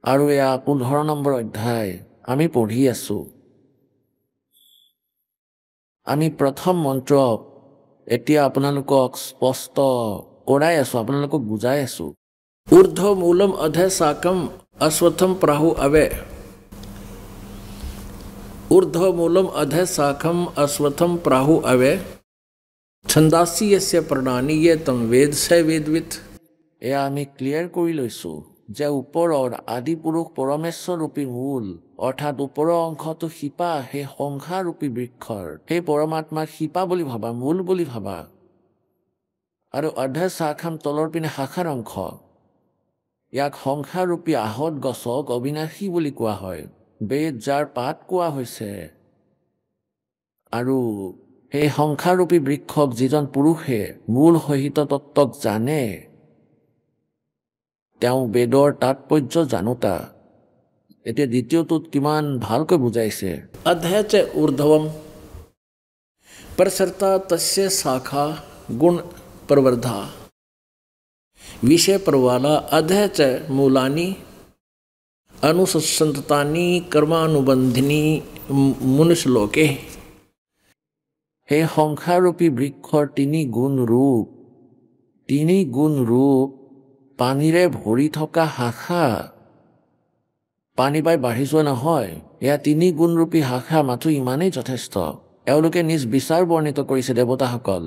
আৰু এয়া 15 নম্বৰ অধ্যায় আমি পঢ়ি আছো। আমি প্ৰথম মন্ত্ৰ এতিয়া আপোনালোকক স্পষ্ট কৰাই আছো, আপোনালোকক বুজাই আছো। ऊर्ध्व मूलम अधः शाखम अश्वत्थम प्राहु अवे, ऊर्ध्व मूलम अधः शाखम अश्वत्थम प्राहु अवे, छंदासी यस्य प्रणानी ये तम वेद से वेदवित। এয়া আমি ক্লিয়াৰ কৰি লৈছো যে ওপৰৰ আদি পুৰুষ পৰমেশ্বৰ ৰূপী মূল, অৰ্থাৎ ওপৰৰ অংশটো শিপা, সেই সংসাৰৰূপী বৃক্ষৰ, সেই পৰমাত্মাক শিপা বুলি ভাবা, মূল বুলি ভাবা। আৰু অধঃ শাখাম তলৰ পিনে শাখাৰ অংশ, ইয়াক সংসাৰৰূপী আহত গছক অবিনাশী বুলি কোৱা হয়, বেদ যাৰ পাত কোৱা হৈছে। আৰু সেই সংসাৰৰূপী বৃক্ষক যিজন পুৰুষে মূল সহিত তত্ত্বক জানে, তেওঁ বেদৰ তাৎপৰ্য জানোতা। এতিয়া দ্বিতীয়টোত কিমান ভালকৈ বুজাইছে। अधः च ऊर्ध्वम प्रसरता तस्य शाखा गुण प्रवर्धा, विषय प्रवाला अधः च मूलानि अनुसंततानि कर्मानुबंधिनी मुनिश्लोके। সেই সংসাৰৰূপী বৃক্ষৰ তিনি গুণ ৰূপ পানীৰে ভৰি থকা শাখা, পানী পাই বাঢ়ি যোৱা নহয়। এয়া 3 গুণৰূপী শাখা মাথো ইমানেই যথেষ্ট। এওঁলোকে নিজ বিচাৰ বৰ্ণিত কৰিছে দেৱতাসকল।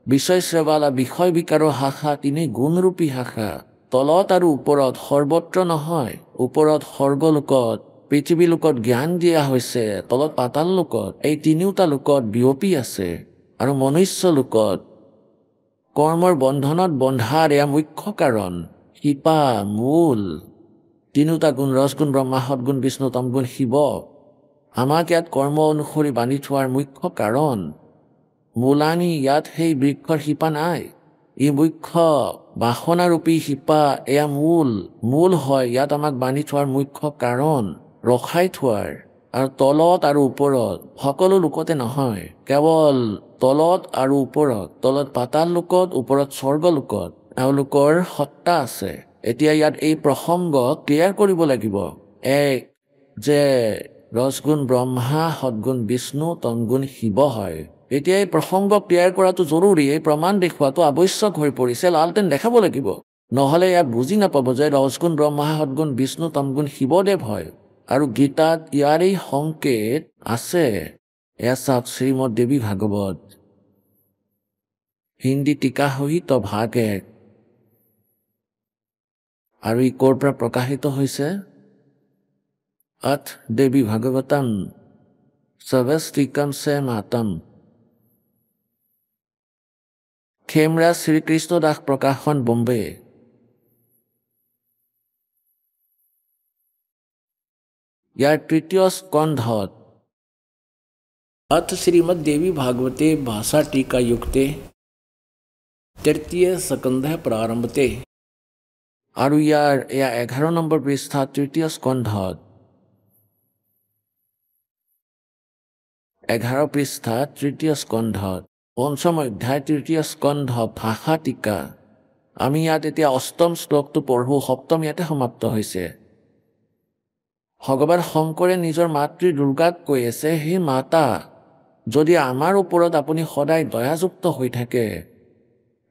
বিষয় সেৱালা বিষয় বিকাৰৰ শাখা 3 গুণৰূপী শাখা। তলত আৰু ওপৰত, সৰ্বত্ৰ নহয়। ওপৰত স্বৰ্গলোকত, পৃথিৱী লোকত জ্ঞান দিয়া হৈছে, তলত পাতাল লোকত, এই 3টা লোকত বিয়পি আছে। আৰু মনুষ্য লোকত কৰ্মৰ বন্ধনত বন্ধাৰ এয়া মুখ্য কাৰণ। শিপা, মূল, 3টা গুণ, ৰসগুণ ব্ৰহ্মা, সদগুণ বিষ্ণু, তমগুণ শিৱ আমাক ইয়াত কৰ্ম অনুসৰি বান্ধি থোৱাৰ মুখ্য কাৰণ। মূলানি, ইয়াত সেই বৃক্ষৰ শিপা নাই। ই মুখ্য বাসনাৰূপী শিপা, এয়া মূল হয় ইয়াত আমাক বান্ধি থোৱাৰ মুখ্য কাৰণ, ৰখাই থোৱাৰ। আৰু তলত আৰু ওপৰত সকলো লোকতে নহয়, কেৱল তলত আৰু ওপৰত। তলত পাতাল লোকত, ওপৰত স্বৰ্গ লোকত এওঁলোকৰ সত্তা আছে। এতিয়া ইয়াত এই প্ৰসংগ ক্লিয়াৰ কৰিব লাগিব। এক, যে ৰসগুণ ব্ৰহ্মা, সদগুণ বিষ্ণু, তমগুণ শিৱ হয়। এতিয়া এই প্ৰসংগ ক্লিয়াৰ কৰাটো জৰুৰী। এই প্ৰমাণ দেখুৱাটো আৱশ্যক হৈ পৰিছে। লালটেন দেখাব লাগিব, নহ'লে ইয়াত বুজি নাপাব যে ৰসগুণ ব্ৰহ্মা, সদগুণ বিষ্ণু, তমগুণ শিৱদেৱ হয়। আৰু গীতাত ইয়াৰেই সংকেত আছে। এয়া চাওক, শ্ৰীমদ দেৱী ভাগৱত হিন্দী টিকা সহিত ভাগ 1। আৰু ই ক'ৰ পৰা প্ৰকাশিত হৈছে? দেৱী ভাগৱতম সৱস্তিকম সে মাতম, খেমৰাজ শ্ৰীকৃষ্ণ দাস প্ৰকাশন, বোম্বে। ইয়াৰ 3য় স্কন্ধত अथ श्रीमद् देवी भागवते भाषा टीका युक्ते 3य स्कंध प्रारंभते। আৰু ইয়াৰ এয়া 11 নম্বৰ পৃষ্ঠা 3য় স্কন্ধত 11 পৃষ্ঠা 3য় স্কন্ধত 5ম অধ্যায় 3য় স্কন্ধ ভাষা টিকা। আমি ইয়াত এতিয়া 8ম শ্লোকটো পঢ়ো। 7ম ইয়াতে সমাপ্ত হৈছে। ভগৱান শংকৰে নিজৰ মাতৃ দুৰ্গাক কৈ আছে, হে মাতা, যদি আমাৰ ওপৰত আপুনি সদায় দয়াযুক্ত হৈ থাকে,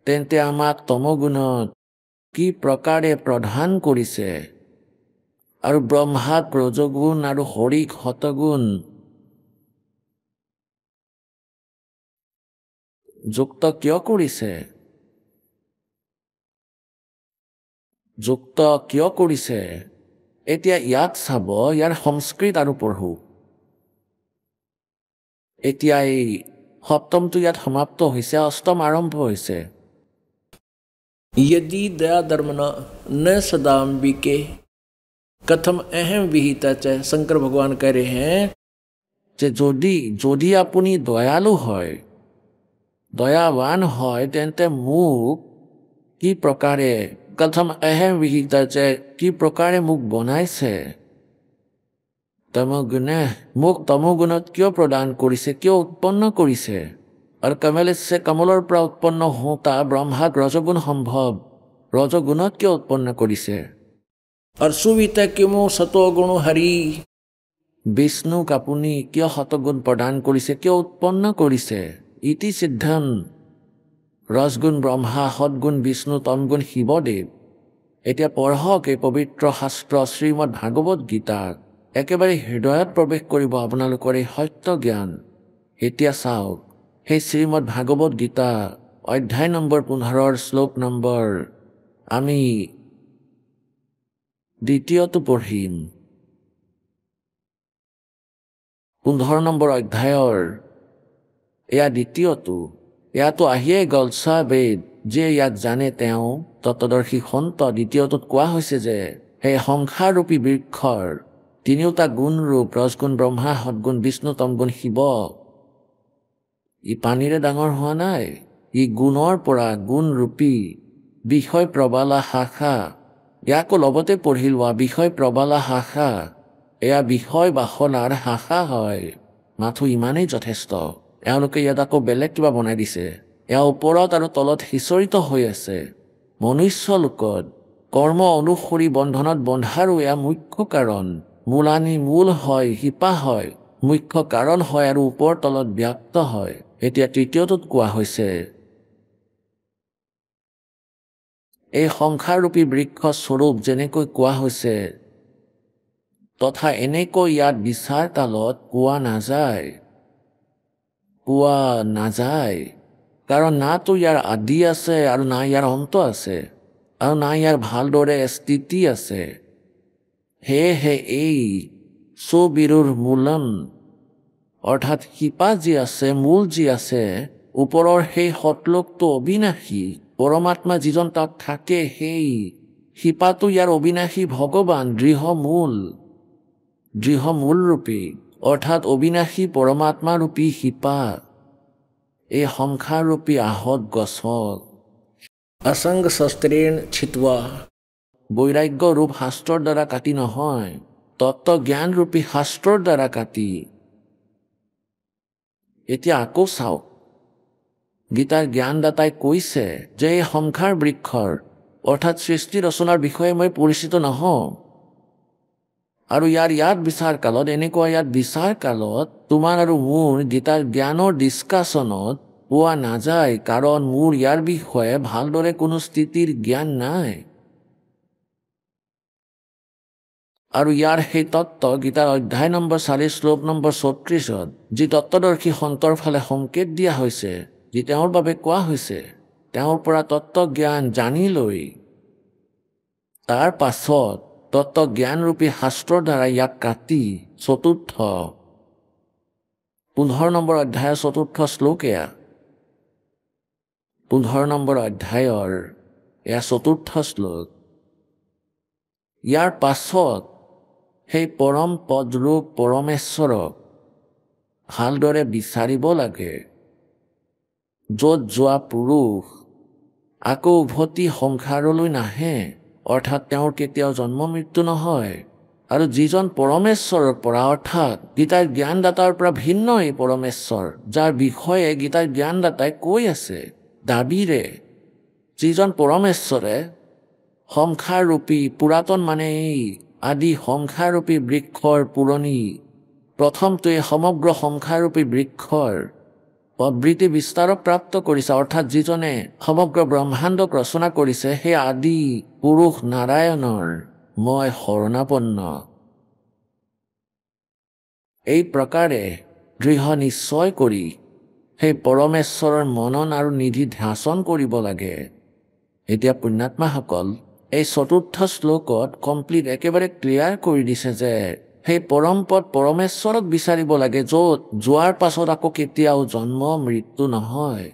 তেন্তে আমাক তমগুণত কি প্ৰকাৰে প্ৰধান কৰিছে, আৰু ব্ৰহ্মাক ৰজগুণ আৰু হৰিক শতগুণ যুক্ত কিয় কৰিছে? এতিয়া ইয়াত চাব, ইয়াৰ সংস্কৃত আৰু পঢ়ো। এতিয়া এই 7মটো ইয়াত সমাপ্ত হৈছে, 8ম আৰম্ভ হৈছে। यदि दया धर्मना न सदाम्बिके कथम अहम विहिता च। शंकर भगवान कह रहे हैं যে যদি আপুনি দয়ালু হয়, দয়াৱান হয়, তেন্তে মোক কি প্ৰকাৰে, কথম अहम विहिता च, কি প্ৰকাৰে মোক বনাইছে, তমগুণে, মোক তমগুণত কিয় প্ৰদান কৰিছে, কিয় উৎপন্ন কৰিছে। আৰু কমলেছে, কমলৰ পৰা উৎপন্ন হওঁতা ব্ৰহ্মাক ৰজগুণ সম্ভৱ, ৰজগুণত কিয় উৎপন্ন কৰিছে। और सुविता किमो सतो गुण हरि। বিষ্ণুক আপুনি কিয় শতগুণ প্ৰদান কৰিছে, কিয় উৎপন্ন কৰিছে। ইতি সিদ্ধম, ৰসগুণ ব্ৰহ্মা, সদগুণ বিষ্ণু, তমগুণ শিৱদেৱ। এতিয়া পঢ়ক এই পবিত্ৰ শাস্ত্ৰ শ্ৰীমদ ভাগৱত গীতাক। একেবাৰে হৃদয়ত প্ৰৱেশ কৰিব আপোনালোকৰ এই সত্য জ্ঞান। এতিয়া চাওক, সেই শ্ৰীমদ ভাগৱত গীতা অধ্যায় নম্বৰ 15 শ্লোক নম্বৰ আমি 2য়টো পঢ়িম। 15 নম্বৰ অধ্যায়ৰ এয়া 2য়টো। ইয়াতো আহিয়ে গ'ল, চ বেদ, যে ইয়াক জানে তেওঁ তত্ত্বদৰ্শী সন্ত। 2য়টোত কোৱা হৈছে যে সেই সংসাৰৰূপী বৃক্ষৰ 3টা গুণৰূপ, ৰসগুণ ব্ৰহ্মা, সদগুণ বিষ্ণু, তমগুণ শিৱ, ই পানীৰে ডাঙৰ হোৱা নাই। ই গুণৰ পৰা গুণৰূপী বিষয় প্ৰবালা শাখা। ইয়াকো লগতে পঢ়ি লোৱা, বিষয় প্ৰবালা শাখা, এয়া বিষয় বাসনাৰ শাখা হয়। মাথো ইমানেই যথেষ্ট। এওঁলোকে ইয়াত আকৌ বেলেগ কিবা বনাই দিছে। এয়া ওপৰত আৰু তলত সিঁচৰিত হৈ আছে। মনুষ্য লোকত কৰ্ম অনুসৰি বন্ধনত বন্ধাৰো এয়া মুখ্য কাৰণ। মূলানি, মূল হয়, শিপা হয়, মুখ্য কাৰণ হয়, আৰু ওপৰ তলত ব্যক্ত হয়। এতিয়া 3য়টোত কোৱা হৈছে, এই সংসাৰৰূপী বৃক্ষ স্বৰূপ যেনেকৈ কোৱা হৈছে, তথা এনেকৈ ইয়াত বিচাৰ কালত পোৱা নাযায় কাৰণ নাতো ইয়াৰ আদি আছে আৰু না ইয়াৰ অন্ত আছে আৰু না ইয়াৰ ভালদৰে স্থিতি আছে। সেয়েহে এই সুবিৰুৰ মূলম অৰ্থাৎ শিপা যি আছে, মূল যি আছে, ওপৰৰ সেই সতলোকটো অবিনাশী, পৰমাত্মা যিজন তাত থাকে, সেই শিপাটো ইয়াৰ অবিনাশী ভগৱান, দৃঢ় মূলৰূপী অৰ্থাৎ অবিনাশী পৰমাত্মাৰূপী শিপা এই সংসাৰৰূপী আহত গছক असंग शस्त्रेण छित्वा বৈৰাগ্য ৰূপ শাস্ত্ৰৰ দ্বাৰা কাটি নহয়, তত্ত্ব জ্ঞানৰূপী শাস্ত্ৰৰ দ্বাৰা কাটি। এতিয়া আকৌ চাওক, গীতাৰ জ্ঞানদাতাই কৈছে যে এই সংসাৰ বৃক্ষৰ অৰ্থাৎ সৃষ্টি ৰচনাৰ বিষয়ে মই পৰিচিত নহওঁ আৰু ইয়াত বিচাৰ কালত, এনেকুৱা ইয়াত বিচাৰ কালত তোমাৰ আৰু মোৰ গীতাৰ জ্ঞানৰ ডিছকাশ্যনত পোৱা নাযায় কাৰণ মোৰ ইয়াৰ বিষয়ে ভালদৰে কোনো স্থিতিৰ জ্ঞান নাই। আৰু ইয়াৰ সেই তত্ত্ব গীতাৰ অধ্যায় নম্বৰ 4 শ্লোক নম্বৰ 34 যি তত্ত্বদৰ্শী সন্তৰ ফালে সংকেত দিয়া হৈছে, যি তেওঁৰ বাবে কোৱা হৈছে, তেওঁৰ পৰা তত্ত্ব জ্ঞান জানি লৈ তাৰ পাছত তত্ত্ব জ্ঞানৰূপী শাস্ত্ৰৰ দ্বাৰা ইয়াক কাটি 15 নম্বৰ অধ্যায়ৰ 4 শ্লোক, 15 নম্বৰ অধ্যায়ৰ 4 শ্লোক। ইয়াৰ পাছত সেই পৰম পদৰূপ পৰমেশ্বৰক ভালদৰে বিচাৰিব লাগে, য'ত যোৱা পুৰুষ আকৌ উভতি সংসাৰলৈ নাহে, অৰ্থাৎ তেওঁৰ কেতিয়াও জন্ম মৃত্যু নহয়। আৰু যিজন পৰমেশ্বৰৰ পৰা অৰ্থাৎ গীতাৰ জ্ঞানদাতাৰ পৰা ভিন্ন এই পৰমেশ্বৰ, যাৰ বিষয়ে গীতাৰ জ্ঞানদাতাই কৈ আছে দাবীৰে, যিজন পৰমেশ্বৰে সংসাৰৰূপী পুৰাতন মানে এই আদি সংসাৰৰূপী বৃক্ষৰ পুৰণি প্ৰথমটো এই সমগ্ৰ সংসাৰৰূপী বৃক্ষৰ প্ৰবৃত্তি বিস্তাৰক প্ৰাপ্ত কৰিছে, অৰ্থাৎ যিজনে সমগ্ৰ ব্ৰহ্মাণ্ডক ৰচনা কৰিছে, সেই আদি পুৰুষ নাৰায়ণৰ মই শৰণাপন্ন। এই প্ৰকাৰে দৃঢ় নিশ্চয় কৰি সেই পৰমেশ্বৰৰ মনন আৰু নিধি ধ্যাসন কৰিব লাগে। এতিয়া পুণ্যাত্মাসকল এই 4 শ্লোকত কমপ্লিট একেবাৰে ক্লিয়াৰ কৰি দিছে যে সেই পৰম পদ পৰমেশ্বৰক বিচাৰিব লাগে, য'ত যোৱাৰ পাছত আকৌ কেতিয়াও জন্ম মৃত্যু নহয়।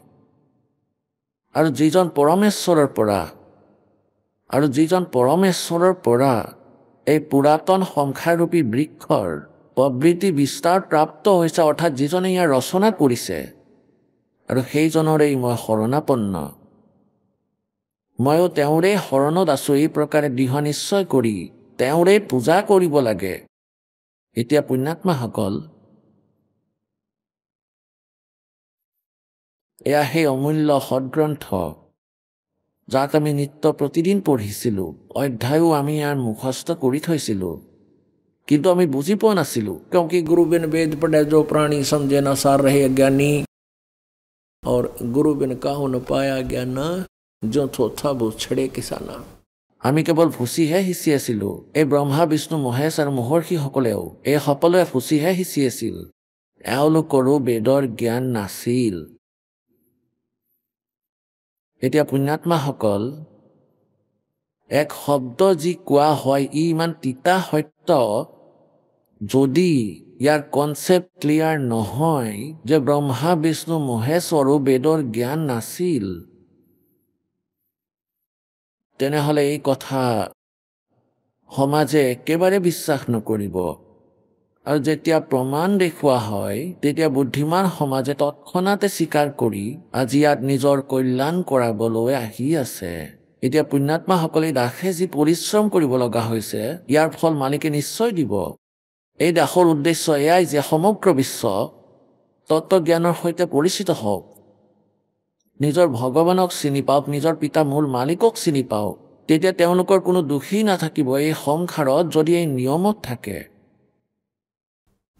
আৰু যিজন পৰমেশ্বৰৰ পৰা এই পুৰাতন সংসাৰৰূপী বৃক্ষৰ প্ৰবৃত্তি বিস্তাৰ প্ৰাপ্ত হৈছে, অৰ্থাৎ যিজনে ইয়াৰ ৰচনা কৰিছে, আৰু সেইজনৰেই মই শৰণাপন্ন, ময়ো তেওঁৰে শৰণত আছো। এই প্ৰকাৰে দৃঢ় নিশ্চয় কৰি তেওঁৰে পূজা কৰিব লাগে। এতিয়া পুণ্যাত্মাসকল এয়া সেই অমূল্য সদগ্ৰন্থ যাক আমি নিত্য প্ৰতিদিন পঢ়িছিলোঁ, অধ্যায়ো আমি ইয়াৰ মুখস্থ কৰি থৈছিলোঁ, কিন্তু আমি বুজি পোৱা নাছিলোঁ। क्योंकि गुरु बिन वेद पढ़े जो प्राणी समझे न सार रहे अज्ञानी, और गुरु बिन काहू न पाया ज्ञान जो थोथा वो छड़े किसाना। আমি কেৱল ফুচিহে সিঁচি আছিলোঁ। এই ব্ৰহ্মা বিষ্ণু মহেশ আৰু মহৰ্ষিসকলেও এই সকলোৱে ফুচিহে সিঁচি আছিল, এওঁলোকৰো বেদৰ জ্ঞান নাছিল। এতিয়া পুণ্যাত্মাসকল এক শব্দ যি কোৱা হয়, ই ইমান তিতা সত্য, যদি ইয়াৰ কনচেপ্ট ক্লিয়াৰ নহয় যে ব্ৰহ্মা বিষ্ণু মহেশ্বৰো বেদৰ জ্ঞান নাছিল, তেনেহ'লে এই কথা সমাজে একেবাৰে বিশ্বাস নকৰিব। আৰু যেতিয়া প্ৰমাণ দেখুওৱা হয়, তেতিয়া বুদ্ধিমান সমাজে তৎক্ষণাতে স্বীকাৰ কৰি আজি ইয়াত নিজৰ কল্যাণ কৰাবলৈ আহি আছে। এতিয়া পুণ্যাত্মাসকলে দাসে যি পৰিশ্ৰম কৰিব লগা হৈছে, ইয়াৰ ফল মালিকে নিশ্চয় দিব। এই দাসৰ উদ্দেশ্য এয়াই যে সমগ্ৰ বিশ্ব তত্ত্বজ্ঞানৰ সৈতে পৰিচিত হওক, নিজৰ ভগৱানক চিনি পাওক, নিজৰ পিতা মূল মালিকক চিনি পাওক। তেতিয়া তেওঁলোকৰ কোনো দুখী নাথাকিব এই সংসাৰত যদি এই নিয়মত থাকে।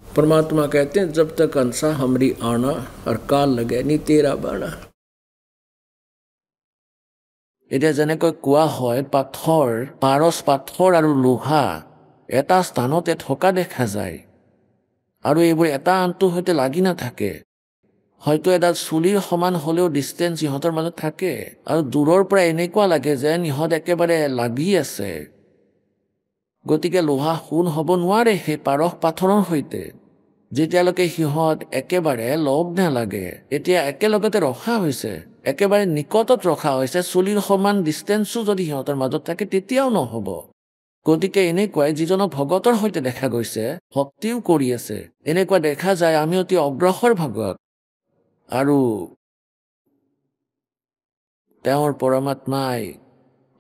परमात्मा कहते हैं जब तक अंसा हमरी आना और काल लगे नी तेरा बाना। এতিয়া যেনেকৈ কোৱা হয়, পাথৰ, পাৰচ পাথৰ আৰু লোহা এটা স্থানতে থকা দেখা যায় আৰু এইবোৰ এটা আনটোৰ সৈতে লাগি নাথাকে হয়তো এডাল চুলিৰ সমান হ'লেও ডিষ্টেঞ্চ ইহঁতৰ মাজত থাকে আৰু দূৰৰ পৰা এনেকুৱা লাগে যেন ইহঁত একেবাৰে লাগি আছে গতিকে লোহা সোণ হ'ব নোৱাৰে সেই পাৰস পাথৰৰ সৈতে যেতিয়ালৈকে সিহঁত একেবাৰে লগ নালাগে এতিয়া একেলগতে ৰখা হৈছে একেবাৰে নিকটত ৰখা হৈছে চুলিৰ সমান ডিষ্টেঞ্চো যদি সিহঁতৰ মাজত থাকে তেতিয়াও নহ'ব গতিকে এনেকুৱাই যিজনক ভগতৰ সৈতে দেখা গৈছে ভক্তিও কৰি আছে এনেকুৱা দেখা যায় আমি অতি অগ্ৰসৰ ভাগত আৰু তেওঁৰ পৰমাত্মাই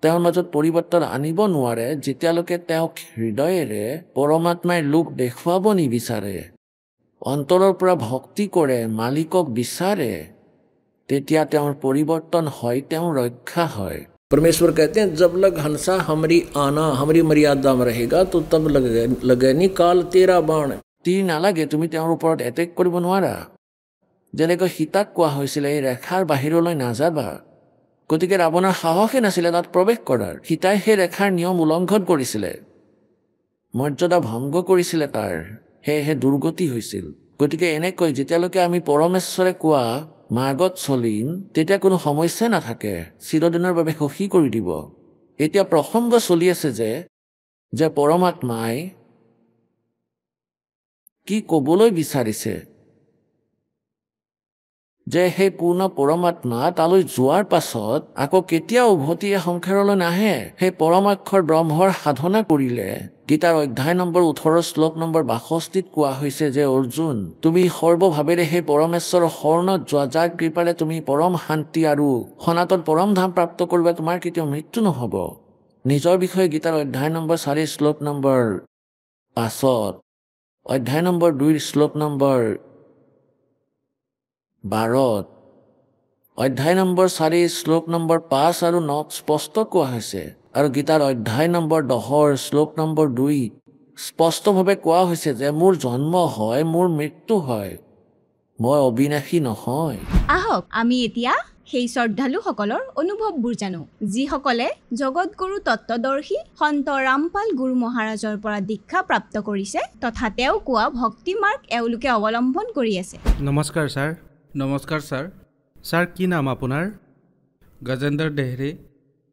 তেওঁৰ মাজত পৰিৱৰ্তন আনিব নোৱাৰে যেতিয়ালৈকে তেওঁক হৃদয়েৰে পৰমাত্মাই লোক দেখুৱাব নিবিচাৰে অন্তৰৰ পৰা ভক্তি কৰে মালিকক বিচাৰে তেতিয়া তেওঁৰ পৰিৱৰ্তন হয় তেওঁৰ ৰক্ষা হয় परमेश्वर कहते हैं जब लग हंसा हमारी आना हमारी मर्यादा में रहेगा तो तब लगे नहीं काल तेरा बाण তীৰ নালাগে তুমি তেওঁৰ ওপৰত এটেক কৰিব নোৱাৰা যেনেকৈ সীতাক কোৱা হৈছিলে এই ৰেখাৰ বাহিৰলৈ নাযাবা গতিকে ৰাৱণৰ সাহসে নাছিলে তাত প্ৰৱেশ কৰাৰ সীতাই সেই ৰেখাৰ নিয়ম উলংঘন কৰিছিলে মৰ্যাদা ভংগ কৰিছিলে তাৰ সেয়েহে দুৰ্গতি হৈছিল গতিকে এনেকৈ যেতিয়ালৈকে আমি পৰমেশ্বৰে কোৱা মাৰ্গত চলিম তেতিয়া কোনো সমস্যা নাথাকে চিৰদিনৰ বাবে সুখী কৰি দিব এতিয়া প্ৰসংগ চলি আছে যে পৰমাত্মাই কি ক'বলৈ বিচাৰিছে যে সেই পূৰ্ণ পৰমাত্মা তালৈ যোৱাৰ পাছত আকৌ কেতিয়াও উভতি সংসাৰলৈ নাহে সেই পৰমাক্ষৰ ব্ৰহ্মৰ সাধনা কৰিলে গীতাৰ অধ্যায় নম্বৰ 18 শ্লোক নম্বৰ 62 কোৱা হৈছে যে অৰ্জুন তুমি সৰ্বভাৱেৰে সেই পৰমেশ্বৰৰ শৰণত যোৱা যাৰ কৃপাৰে তুমি পৰম শান্তি আৰু সনাতন পৰম ধাম প্ৰাপ্ত কৰিবা তোমাৰ কেতিয়াও মৃত্যু নহ'ব নিজৰ বিষয়ে গীতাৰ অধ্যায় নম্বৰ 4 শ্লোক নম্বৰ 5 অধ্যায় নম্বৰ 2 শ্লোক নম্বৰ 12 অধ্যায় নম্বৰ 4 শ্লোক নম্বৰ 5 আৰু 9 স্পষ্ট কোৱা হৈছে আৰু গীতাৰ অধ্যায় নম্বৰ 10 শ্লোক নম্বৰ 2 স্পষ্টভাৱে কোৱা হৈছে যে মোৰ জন্ম হয় মোৰ মৃত্যু হয় মই অবিনাশী নহয় আহক আমি এতিয়া সেই শ্ৰদ্ধালুসকলৰ অনুভৱবোৰ জানো যিসকলে জগতগুৰু তত্ত্বদৰ্শী সন্ত ৰামপাল গুৰু মহাৰাজৰ পৰা দীক্ষা প্ৰাপ্ত কৰিছে তথা তেওঁ কোৱা ভক্তি মাৰ্গ এওঁলোকে অৱলম্বন কৰি আছে নমস্কাৰ ছাৰ নমস্কাৰ ছাৰ ছাৰ কি নাম আপোনাৰ গজেন্দৰ দেহৰী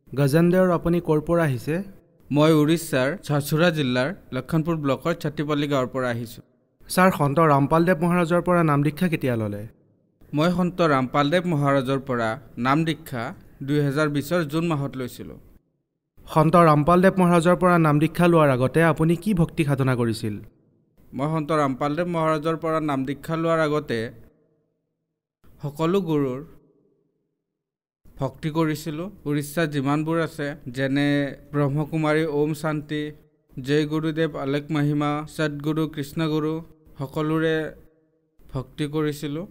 গজেন্দৰ আপুনি ক'ৰ পৰা আহিছে মই উৰিষ্যাৰ ঝাৰচুৰা জিলাৰ লক্ষণপুৰ ব্লকৰ ছাত্ৰীপল্লী গাঁৱৰ পৰা আহিছোঁ ছাৰ সন্ত ৰামপালদেৱ মহাৰাজৰ পৰা নাম দীক্ষা কেতিয়া ল'লে মই সন্ত ৰামপালদেৱ মহাৰাজৰ পৰা নাম দীক্ষা 2020 জুন মাহত লৈছিলোঁ সন্ত ৰামপালদেৱ মহাৰাজৰ পৰা নাম দীক্ষা লোৱাৰ আগতে আপুনি কি ভক্তি সাধনা কৰিছিল মই সন্ত ৰামপালদেৱ মহাৰাজৰ পৰা নাম দীক্ষা লোৱাৰ আগতে সকলো গুৰুৰ ভক্তি কৰিছিলোঁ উৰিষ্যাত যিমানবোৰ আছে যেনে ব্ৰহ্মকুমাৰী ওম শান্তি জয় গুৰুদেৱ আলেক মহিমা সদগুৰু কৃষ্ণগুৰু সকলোৰে ভক্তি কৰিছিলোঁ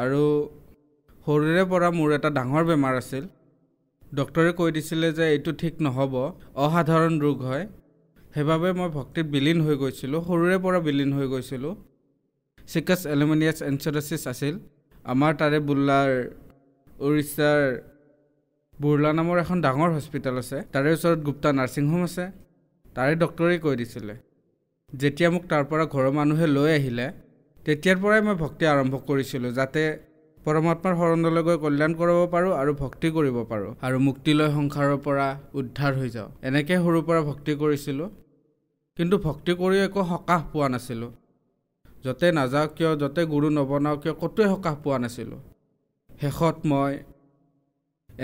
আৰু সৰুৰে পৰা মোৰ এটা ডাঙৰ বেমাৰ আছিল ডক্টৰে কৈ দিছিলে যে এইটো ঠিক নহ'ব অসাধাৰণ ৰোগ হয় সেইবাবে মই ভক্তিত বিলীন হৈ গৈছিলোঁ সৰুৰে পৰা বিলীন হৈ গৈছিলোঁ চিকাছ এলুমিনিয়াছ এনচেডাছিছ আছিল আমাৰ তাৰে বুৰ্লাৰ উৰিষ্যাৰ বুৰ্লা নামৰ এখন ডাঙৰ হস্পিটেল আছে তাৰে ওচৰত গুপ্তা নাৰ্ছিং হোম আছে তাৰে ডক্টৰে কৈ দিছিলে যেতিয়া মোক তাৰ পৰা ঘৰৰ মানুহে লৈ আহিলে তেতিয়াৰ পৰাই মই ভক্তি আৰম্ভ কৰিছিলোঁ যাতে পৰমাত্মাৰ শৰণলৈ গৈ কল্যাণ কৰিব পাৰোঁ আৰু ভক্তি কৰিব পাৰোঁ আৰু মুক্তি লৈ সংসাৰৰ পৰা উদ্ধাৰ হৈ যাওঁ এনেকৈ সৰুৰ পৰা ভক্তি কৰিছিলোঁ কিন্তু ভক্তি কৰি একো সকাহ পোৱা নাছিলোঁ য'তে নাযাওঁ কিয় য'তে গুৰু নবনাওঁ কিয় ক'তোৱে সকাহ পোৱা নাছিলোঁ শেষত মই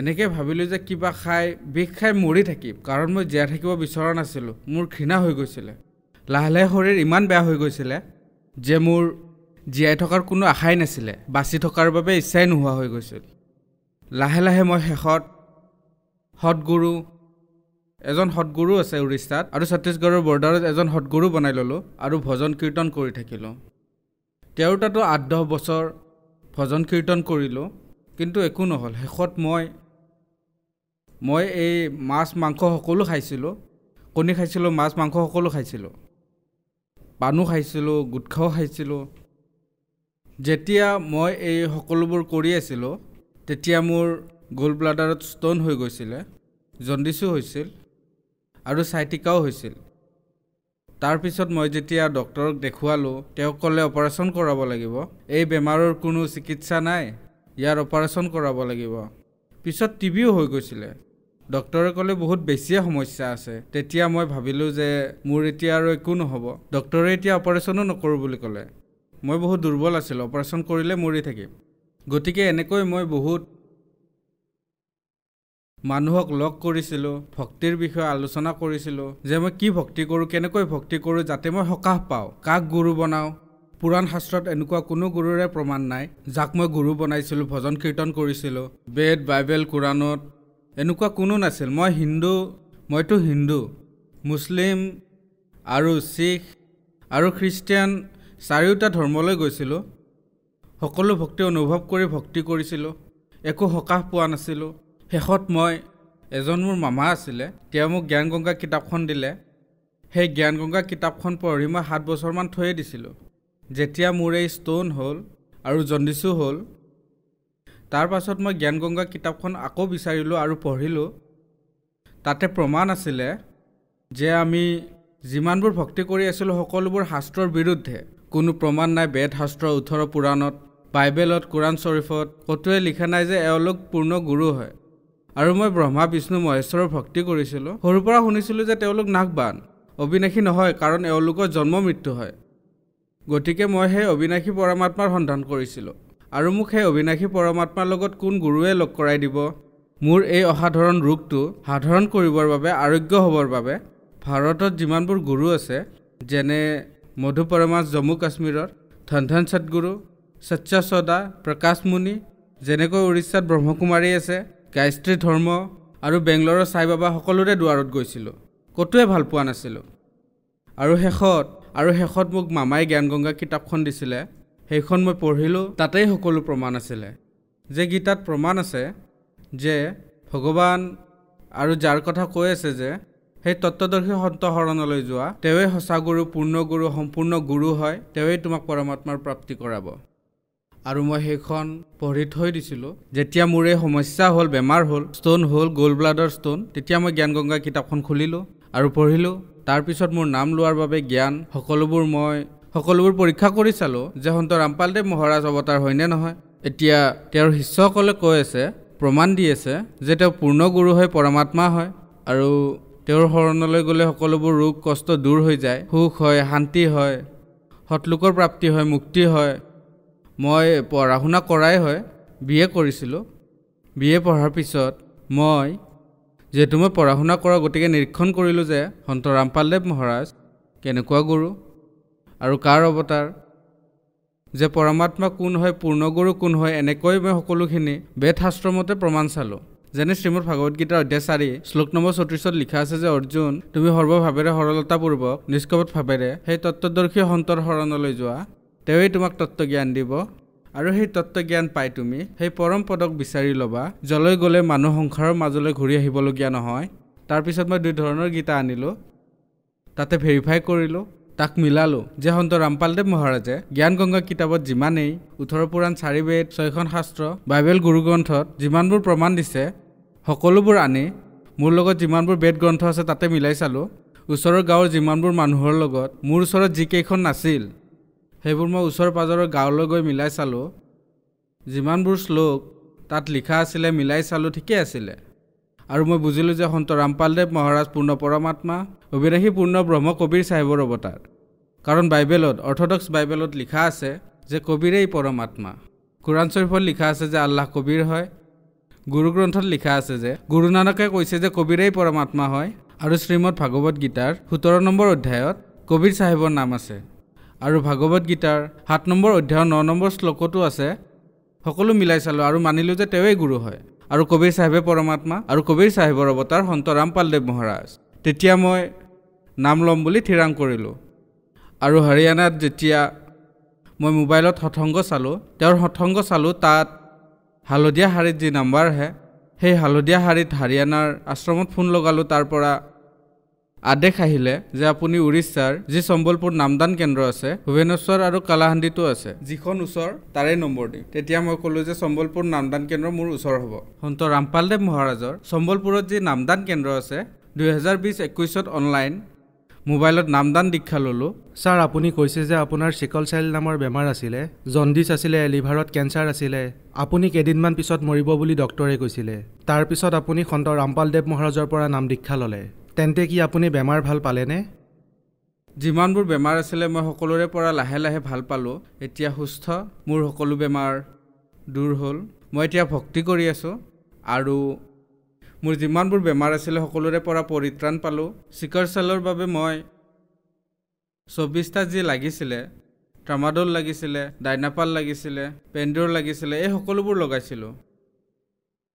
এনেকৈ ভাবিলোঁ যে কিবা খাই বিষ খাই মৰি থাকিম কাৰণ মই জীয়াই থাকিব বিচৰা নাছিলোঁ মোৰ ঘৃণা হৈ গৈছিলে লাহে লাহে শৰীৰ ইমান বেয়া হৈ গৈছিলে যে মোৰ জীয়াই থকাৰ কোনো আশাই নাছিলে বাচি থকাৰ বাবে ইচ্ছাই নোহোৱা হৈ গৈছিল লাহে লাহে মই শেষত এজন সৎগুৰু আছে উৰিষ্যাত আৰু ছত্তীশগড়ৰ বৰ্ডাৰত এজন সৎগুৰু বনাই ল'লোঁ আৰু ভজন কীৰ্তন কৰি থাকিলোঁ তেওঁৰ তাতো 8-10 বছৰ ভজন কীৰ্তন কৰিলোঁ কিন্তু একো নহ'ল শেষত মই এই মাছ মাংস সকলো খাইছিলোঁ কণী খাইছিলোঁ মাছ মাংস সকলো খাইছিলোঁ পানো খাইছিলোঁ গুটখাও খাইছিলোঁ যেতিয়া মই এই সকলোবোৰ কৰি আছিলোঁ তেতিয়া মোৰ গোল ব্লাডাৰত ষ্ট'ন হৈ গৈছিলে জণ্ডিছো হৈছিল আৰু চাইটিকাও হৈছিল তাৰপিছত মই যেতিয়া ডক্টৰক দেখুৱালোঁ তেওঁ ক'লে অপাৰেশ্যন কৰাব লাগিব এই বেমাৰৰ কোনো চিকিৎসা নাই ইয়াৰ অপাৰেশ্যন কৰাব লাগিব পিছত টিবিও হৈ গৈছিলে ডক্টৰে ক'লে বহুত বেছিয়ে সমস্যা আছে তেতিয়া মই ভাবিলোঁ যে মোৰ এতিয়া আৰু একো নহ'ব ডক্টৰে এতিয়া অপাৰেশ্যনো নকৰোঁ বুলি ক'লে মই বহুত দুৰ্বল আছিলোঁ অপাৰেশ্যন কৰিলে মৰি থাকিম গতিকে এনেকৈ মই বহুত মানুহক লগ কৰিছিলোঁ ভক্তিৰ বিষয়ে আলোচনা কৰিছিলোঁ যে মই কি ভক্তি কৰোঁ কেনেকৈ ভক্তি কৰোঁ যাতে মই সকাহ পাওঁ কাক গুৰু বনাওঁ পুৰাণ শাস্ত্ৰত এনেকুৱা কোনো গুৰুৰে প্ৰমাণ নাই যাক মই গুৰু বনাইছিলোঁ ভজন কীৰ্তন কৰিছিলোঁ বেদ বাইবেল কোৰাণত এনেকুৱা কোনো নাছিল মইতো হিন্দু মুছলিম আৰু শিখ আৰু খ্ৰীষ্টিয়ান চাৰিওটা ধৰ্মলৈ গৈছিলোঁ সকলো ভক্তি অনুভৱ কৰি ভক্তি কৰিছিলোঁ একো সকাহ পোৱা নাছিলোঁ শেষত মই এজন মোৰ মামা আছিলে তেওঁ মোক জ্ঞান গংগা কিতাপখন দিলে সেই জ্ঞান গংগা কিতাপখন পঢ়ি মই 7 বছৰমান থৈয়ে দিছিলোঁ যেতিয়া মোৰ এই ষ্টোন হ'ল আৰু জণ্ডিছো হ'ল তাৰ পাছত মই জ্ঞান গংগা কিতাপখন আকৌ বিচাৰিলোঁ আৰু পঢ়িলোঁ তাতে প্ৰমাণ আছিলে যে আমি যিমানবোৰ ভক্তি কৰি আছিলোঁ সকলোবোৰ শাস্ত্ৰৰ বিৰুদ্ধে কোনো প্ৰমাণ নাই বেদ শাস্ত্ৰ 18 পুৰাণত বাইবেলত কোৰাণ শ্বৰীফত ক'তোৱে লিখা নাই যে এওঁলোক পূৰ্ণ গুৰু হয় আৰু মই ব্ৰহ্মা বিষ্ণু মহেশ্বৰৰ ভক্তি কৰিছিলোঁ সৰুৰ পৰা শুনিছিলোঁ যে তেওঁলোক নাগবান অবিনাশী নহয় কাৰণ এওঁলোকৰ জন্ম মৃত্যু হয় গতিকে মই সেই অবিনাশী পৰমাত্মাৰ সন্ধান কৰিছিলোঁ আৰু মোক সেই অবিনাশী পৰমাত্মাৰ লগত কোন গুৰুৱে লগ কৰাই দিব মোৰ এই অসাধাৰণ ৰোগটো সাধাৰণ কৰিবৰ বাবে আৰোগ্য হ'বৰ বাবে ভাৰতত যিমানবোৰ গুৰু আছে যেনে মধু পৰমাস জম্মু কাশ্মীৰৰ ধন সদগুৰু সচ্চা সদা প্ৰকাশ মুনি যেনেকৈ উৰিষ্যাত ব্ৰহ্মকুমাৰী আছে গায়ত্ৰী ধৰ্ম আৰু বেংগলোৰৰ সাই বাবা সকলোৰে দুৱাৰত গৈছিলোঁ ক'তোৱে ভাল পোৱা নাছিলোঁ আৰু শেষত মোক মামাই জ্ঞান গংগা কিতাপখন দিছিলে সেইখন মই পঢ়িলোঁ তাতেই সকলো প্ৰমাণ আছিলে যে গীতাত প্ৰমাণ আছে যে ভগৱান আৰু যাৰ কথা কৈ আছে যে সেই তত্ত্বদৰ্শী সন্ত শৰণলৈ যোৱা তেওঁৱে সঁচা গুৰু পূৰ্ণ গুৰু সম্পূৰ্ণ গুৰু হয় তেওঁৱে তোমাক পৰমাত্মাৰ প্ৰাপ্তি কৰাব আৰু মই সেইখন পঢ়ি থৈ দিছিলোঁ যেতিয়া মোৰ এই সমস্যা হ'ল বেমাৰ হ'ল ষ্টোন হ'ল গোল্ড ব্লাডৰ ষ্টোন তেতিয়া মই জ্ঞান গংগা কিতাপখন খুলিলোঁ আৰু পঢ়িলোঁ তাৰপিছত মোৰ নাম লোৱাৰ বাবে জ্ঞান সকলোবোৰ পৰীক্ষা কৰি চালোঁ যে সন্ত ৰামপালদেৱ মহাৰাজ অৱতাৰ হয়নে নহয় এতিয়া তেওঁৰ শিষ্যসকলে কৈ আছে প্ৰমাণ দি আছে যে তেওঁ পূৰ্ণ গুৰু হয় পৰমাত্মা হয় আৰু তেওঁৰ শৰণলৈ গ'লে সকলোবোৰ ৰোগ কষ্ট দূৰ হৈ যায় সুখ হয় শান্তি হয় সৎলোকৰ প্ৰাপ্তি হয় মুক্তি হয় মই পঢ়া শুনা কৰাই হয় BA কৰিছিলোঁ BA পঢ়াৰ পিছত যিহেতু মই পঢ়া শুনা কৰা গতিকে নিৰীক্ষণ কৰিলোঁ যে সন্ত ৰামপালদেৱ মহাৰাজ কেনেকুৱা গুৰু আৰু কাৰ অৱতাৰ যে পৰমাত্মা কোন হয় পূৰ্ণ গুৰু কোন হয় এনেকৈ মই সকলোখিনি বেদ শাস্ত্ৰৰ মতে প্ৰমাণ চালোঁ যেনে শ্ৰীমদ ভাগৱত গীতাৰ অধ্যায় 4 শ্লোক নম্বৰ 34 লিখা আছে যে অৰ্জুন তুমি সৰ্বভাৱেৰে সৰলতাপূৰ্বক নিষ্কপট ভাৱেৰে সেই তত্ত্বদৰ্শী সন্তৰ শৰণলৈ যোৱা তেওঁৱেই তোমাক তত্ত্বজ্ঞান দিব আৰু সেই তত্ত্বজ্ঞান পাই তুমি সেই পৰম পদক বিচাৰি ল'বা যলৈ গ'লে মানুহ সংসাৰৰ মাজলৈ ঘূৰি আহিবলগীয়া নহয় তাৰপিছত মই 2 ধৰণৰ গীতা আনিলোঁ তাতে ভেৰিফাই কৰিলোঁ তাক মিলালোঁ যে সন্ত ৰামপালদেৱ মহাৰাজে জ্ঞান গংগা কিতাপত যিমানেই 18 পুৰাণ 4 বেদ 6খন শাস্ত্ৰ বাইবেল গুৰু গ্ৰন্থত যিমানবোৰ প্ৰমাণ দিছে সকলোবোৰ আনি মোৰ লগত যিমানবোৰ বেদ গ্ৰন্থ আছে তাতে মিলাই চালোঁ ওচৰৰ গাঁৱৰ যিমানবোৰ মানুহৰ লগত মোৰ ওচৰত যিকেইখন নাছিল সেইবোৰ মই ওচৰ পাজৰৰ গাঁৱলৈ গৈ মিলাই চালোঁ যিমানবোৰ শ্লোক তাত লিখা আছিলে মিলাই চালোঁ ঠিকেই আছিলে আৰু মই বুজিলোঁ যে সন্ত ৰামপালদেৱ মহাৰাজ পূৰ্ণ পৰমাত্মা অবিনাশী পূৰ্ণ ব্ৰহ্ম কবিৰ চাহেবৰ অৱতাৰ কাৰণ বাইবেলত অৰ্থডক্স বাইবেলত লিখা আছে যে কবিৰেই পৰমাত্মা কোৰাণ শ্বৰীফত লিখা আছে যে আল্লাহ কবিৰ হয় গুৰু গ্ৰন্থত লিখা আছে যে গুৰু নানকে কৈছে যে কবিৰেই পৰমাত্মা হয় আৰু শ্ৰীমদ ভাগৱত গীতাৰ 17 নম্বৰ অধ্যায়ত কবিৰ চাহেবৰ নাম আছে আৰু ভাগৱত গীতাৰ 7 নম্বৰ অধ্যায়ৰ 9 নম্বৰ শ্লোকতো আছে সকলো মিলাই চালোঁ আৰু মানিলোঁ যে তেওঁৱেই গুৰু হয় আৰু কবিৰ চাহেবে পৰমাত্মা আৰু কবিৰ চাহেবৰ অৱতাৰ সন্ত ৰামপালদেৱ মহাৰাজ তেতিয়া মই নাম ল'ম বুলি থিৰাং কৰিলোঁ আৰু হাৰিয়ানাত যেতিয়া মই মোবাইলত সৎসংগ চালোঁ তেওঁৰ সৎসংগ চালোঁ তাত হালধীয়া শাৰীত যি নাম্বাৰ আহে সেই হালধীয়া শাৰীত হাৰিয়ানাৰ আশ্ৰমত ফোন লগালোঁ তাৰ পৰা আদেশ আহিলে যে আপুনি উৰিষ্যাৰ যি সম্বলপুৰ নামদান কেন্দ্ৰ আছে ভুৱনেশ্বৰ আৰু কালাহান্দিতো আছে যিখন ওচৰ তাৰে নম্বৰ দিম তেতিয়া মই ক'লোঁ যে সম্বলপুৰ নামদান কেন্দ্ৰ মোৰ ওচৰ হ'ব সন্ত ৰামপালদেৱ মহাৰাজৰ সম্বলপুৰত যি নামদান কেন্দ্ৰ আছে 2020-21ত অনলাইন মোবাইলত নামদান দীক্ষা ল'লোঁ। ছাৰ আপুনি কৈছে যে আপোনাৰ চিকল চেল নামৰ বেমাৰ আছিলে, জণ্ডিছ আছিলে, লিভাৰত কেঞ্চাৰ আছিলে, আপুনি কেইদিনমান পিছত মৰিব বুলি ডক্টৰে কৈছিলে। তাৰপিছত আপুনি সন্ত ৰামপালদেৱ মহাৰাজৰ পৰা নাম দীক্ষা ল'লে। তেন্তে কি আপুনি বেমাৰ ভাল পালেনে? যিমানবোৰ বেমাৰ আছিলে মই সকলোৰে পৰা লাহে লাহে ভাল পালোঁ। এতিয়া সুস্থ, মোৰ সকলো বেমাৰ দূৰ হ'ল। মই এতিয়া ভক্তি কৰি আছোঁ আৰু মোৰ যিমানবোৰ বেমাৰ আছিলে সকলোৰে পৰা পৰিত্ৰাণ পালোঁ। চিকল চেলৰ বাবে মই 24টা যি লাগিছিলে, ট্ৰামাডল লাগিছিলে, ডাইনাপাল লাগিছিলে, পেণ্ডৰ লাগিছিলে, এই সকলোবোৰ লগাইছিলোঁ।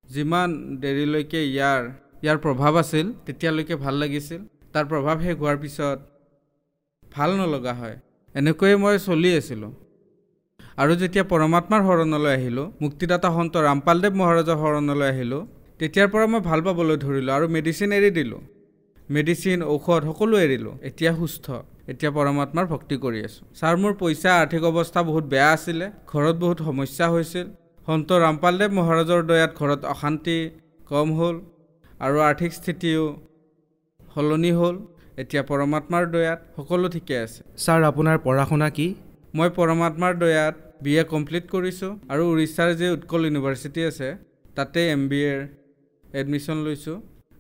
যিমান দেৰিলৈকে ইয়াৰ প্ৰভাৱ আছিল তেতিয়ালৈকে ভাল লাগিছিল। তাৰ প্ৰভাৱ শেষ হোৱাৰ পিছত ভাল নলগা হয়। এনেকৈয়ে মই চলি আছিলোঁ। আৰু যেতিয়া পৰমাত্মাৰ শৰণলৈ আহিলোঁ, মুক্তিদাতা সন্ত ৰামপালদেৱ মহাৰাজৰ শৰণলৈ আহিলোঁ, তেতিয়াৰ পৰা মই ভাল পাবলৈ ধৰিলোঁ আৰু মেডিচিন এৰি দিলোঁ। মেডিচিন, ঔষধ সকলো এৰিলোঁ। এতিয়া সুস্থ, এতিয়া পৰমাত্মাৰ ভক্তি কৰি আছোঁ। ছাৰ, মোৰ পইচা আৰ্থিক অৱস্থা বহুত বেয়া আছিলে, ঘৰত বহুত সমস্যা হৈছিল। সন্ত ৰামপালদেৱ মহাৰাজৰ দয়াত ঘৰত অশান্তি কম হ'ল আৰু আৰ্থিক স্থিতিও সলনি হ'ল। এতিয়া পৰমাত্মাৰ দয়াত সকলো ঠিকে আছে। ছাৰ, আপোনাৰ পঢ়া শুনা কি? মই পৰমাত্মাৰ দয়াত BA কমপ্লিট কৰিছোঁ আৰু উৰিষ্যাৰ যি উৎকল ইউনিভাৰ্চিটি আছে তাতে MBA এডমিশ্যন লৈছোঁ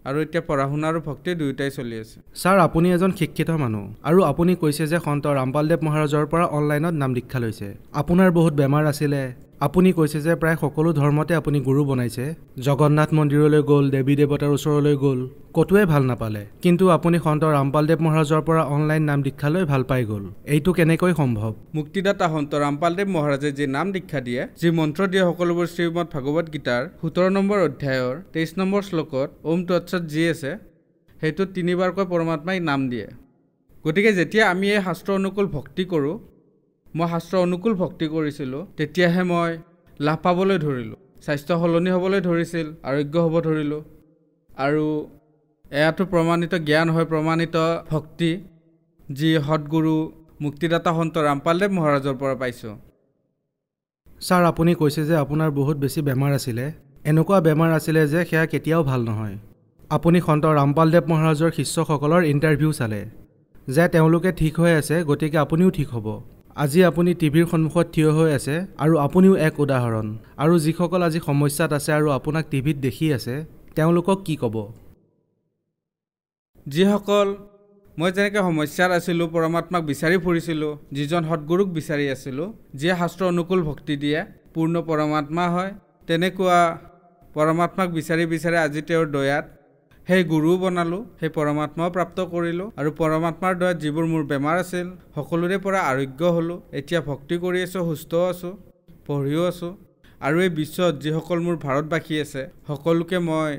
আৰু এতিয়া পঢ়া শুনা আৰু ভক্তি দুয়োটাই চলি আছে। ছাৰ, আপুনি এজন শিক্ষিত মানুহ আৰু আপুনি কৈছে যে সন্ত ৰামপালদেৱ মহাৰাজৰ পৰা অনলাইনত নাম দীক্ষা লৈছে। আপোনাৰ বহুত বেমাৰ আছিলে। আপুনি কৈছে যে প্ৰায় সকলো ধৰ্মতে আপুনি গুৰু বনাইছে। জগন্নাথ মন্দিৰলৈ গ'ল, দেৱী দেৱতাৰ ওচৰলৈ গ'ল, ক'তোৱে ভাল নাপালে। কিন্তু আপুনি সন্ত ৰামপালদেৱ মহাৰাজৰ পৰা অনলাইন নাম দীক্ষা লৈ ভাল পাই গ'ল। এইটো কেনেকৈ সম্ভৱ? মুক্তিদাতা সন্ত ৰামপালদেৱ মহাৰাজে যি নাম দীক্ষা দিয়ে, যি মন্ত্ৰ দিয়ে, সকলোবোৰ শ্ৰীমদ ভাগৱত গীতাৰ 17 নম্বৰ অধ্যায়ৰ 23 নম্বৰ শ্লোকত ওম তৎসৎ যি আছে, সেইটোত 3বাৰকৈ পৰমাত্মাই নাম দিয়ে। গতিকে যেতিয়া আমি এই শাস্ত্ৰ অনুকূল ভক্তি কৰোঁ, মই শাস্ত্ৰ অনুকূল ভক্তি কৰিছিলোঁ, তেতিয়াহে মই লাভ পাবলৈ ধৰিলোঁ। স্বাস্থ্য সলনি হ'বলৈ ধৰিছিল, আৰোগ্য হ'ব ধৰিলোঁ। আৰু এয়াতো প্ৰমাণিত জ্ঞান হয়, প্ৰমাণিত ভক্তি, যি সৎগুৰু মুক্তিদাতা সন্ত ৰামপালদেৱ মহাৰাজৰ পৰা পাইছোঁ। ছাৰ, আপুনি কৈছে যে আপোনাৰ বহুত বেছি বেমাৰ আছিলে। এনেকুৱা বেমাৰ আছিলে যে সেয়া কেতিয়াও ভাল নহয়। আপুনি সন্ত ৰামপালদেৱ মহাৰাজৰ শিষ্যসকলৰ ইণ্টাৰভিউ চালে যে তেওঁলোকে ঠিক হৈ আছে, গতিকে আপুনিও ঠিক হ'ব। আজি আপুনি টিভিৰ সন্মুখত থিয় হৈ আছে আৰু আপুনিও এক উদাহৰণ। আৰু যিসকল আজি সমস্যাত আছে আৰু আপোনাক টিভিত দেখি আছে, তেওঁলোকক কি ক'ব? যিসকল মই যেনেকৈ সমস্যাত আছিলোঁ, পৰমাত্মাক বিচাৰি ফুৰিছিলোঁ, যিজন সৎগুৰুক বিচাৰি আছিলোঁ, যিয়ে শাস্ত্ৰ অনুকূল ভক্তি দিয়ে, পূৰ্ণ পৰমাত্মা হয়, তেনেকুৱা পৰমাত্মাক বিচাৰি বিচাৰি আজি তেওঁৰ দয়াত সেই গুৰুও বনালোঁ, সেই পৰমাত্মাও প্ৰাপ্ত কৰিলোঁ আৰু পৰমাত্মাৰ দয়াত যিবোৰ মোৰ বেমাৰ আছিল সকলোৰে পৰা আৰোগ্য হ'লোঁ। এতিয়া ভক্তি কৰি আছোঁ, সুস্থ আছোঁ, পঢ়িও আছোঁ। আৰু এই বিশ্বত যিসকল মোৰ ভাৰতবাসী আছে, সকলোকে মই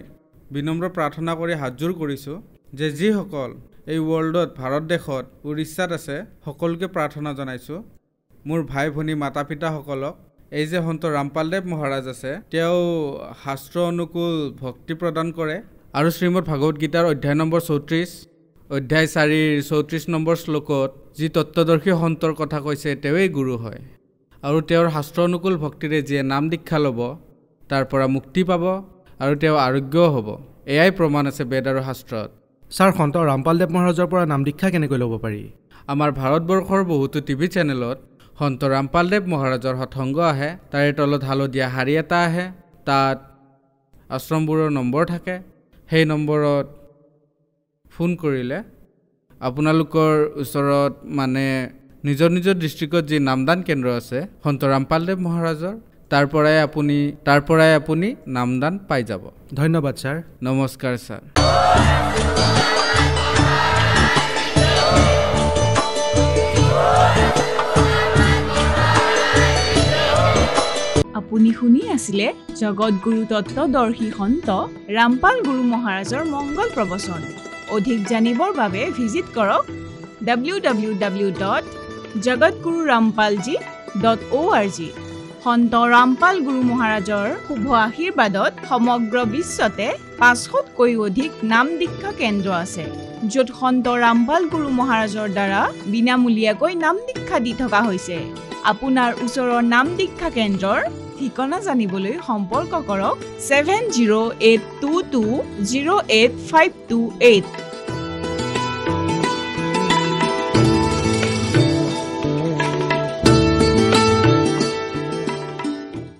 বিনম্ৰ প্ৰাৰ্থনা কৰি হাতযোৰ কৰিছোঁ যে যিসকল এই ৱৰ্ল্ডত, ভাৰত দেশত, উৰিষ্যাত আছে, সকলোকে প্ৰাৰ্থনা জনাইছোঁ, মোৰ ভাই ভনী মাতা পিতাসকলক, এই যে সন্ত ৰামপালদেৱ মহাৰাজ আছে, তেওঁ শাস্ত্ৰ অনুকূল ভক্তি প্ৰদান কৰে আৰু শ্ৰীমদ ভাগৱত গীতাৰ অধ্যায় নম্বৰ 34, অধ্যায় 4ৰ 34 নম্বৰ শ্লোকত যি তত্ত্বদৰ্শী সন্তৰ কথা কৈছে, তেওঁৱেই গুৰু হয়। আৰু তেওঁৰ শাস্ত্ৰ অনুকূল ভক্তিৰে যিয়ে নাম দীক্ষা ল'ব, তাৰ পৰা মুক্তি পাব আৰু তেওঁ আৰোগ্যও হ'ব। এয়াই প্ৰমাণ আছে বেদ আৰু শাস্ত্ৰত। ছাৰ, সন্ত ৰামপালদেৱ মহাৰাজৰ পৰা নাম দীক্ষা কেনেকৈ ল'ব পাৰি? আমাৰ ভাৰতবৰ্ষৰ বহুতো টিভি চেনেলত সন্ত ৰামপালদেৱ মহাৰাজৰ সৎসংগ আহে, তাৰে তলত হালধীয়া শাৰী এটা আহে, তাত আশ্ৰমবোৰৰ নম্বৰ থাকে। সেই নম্বৰত ফোন কৰিলে আপোনালোকৰ ওচৰত মানে নিজৰ নিজৰ ডিষ্ট্ৰিক্টত যি নামদান কেন্দ্ৰ আছে সন্ত ৰামপালদেৱ মহাৰাজৰ, তাৰ পৰাই আপুনি নামদান পাই যাব। ধন্যবাদ ছাৰ। নমস্কাৰ ছাৰ। আপুনি শুনি আছিলে জগতগুৰু তত্ত্বদৰ্শী সন্ত ৰামপাল গুৰু মহাৰাজৰ মংগল প্ৰবচন। অধিক জানিবৰ বাবে ভিজিট কৰক www.jagatgururampalji.org। সন্ত ৰামপাল গুৰু মহাৰাজৰ শুভ আশীৰ্বাদত সমগ্ৰ বিশ্বতে 500তকৈ অধিক নাম দীক্ষা কেন্দ্ৰ আছে, য'ত সন্ত ৰামপাল গুৰু মহাৰাজৰ দ্বাৰা বিনামূলীয়াকৈ নাম দীক্ষা দি থকা হৈছে। আপোনাৰ ওচৰৰ নাম দীক্ষা কেন্দ্ৰৰ ঠিকনা জানিবলৈ সম্পৰ্ক কৰক 7082208528।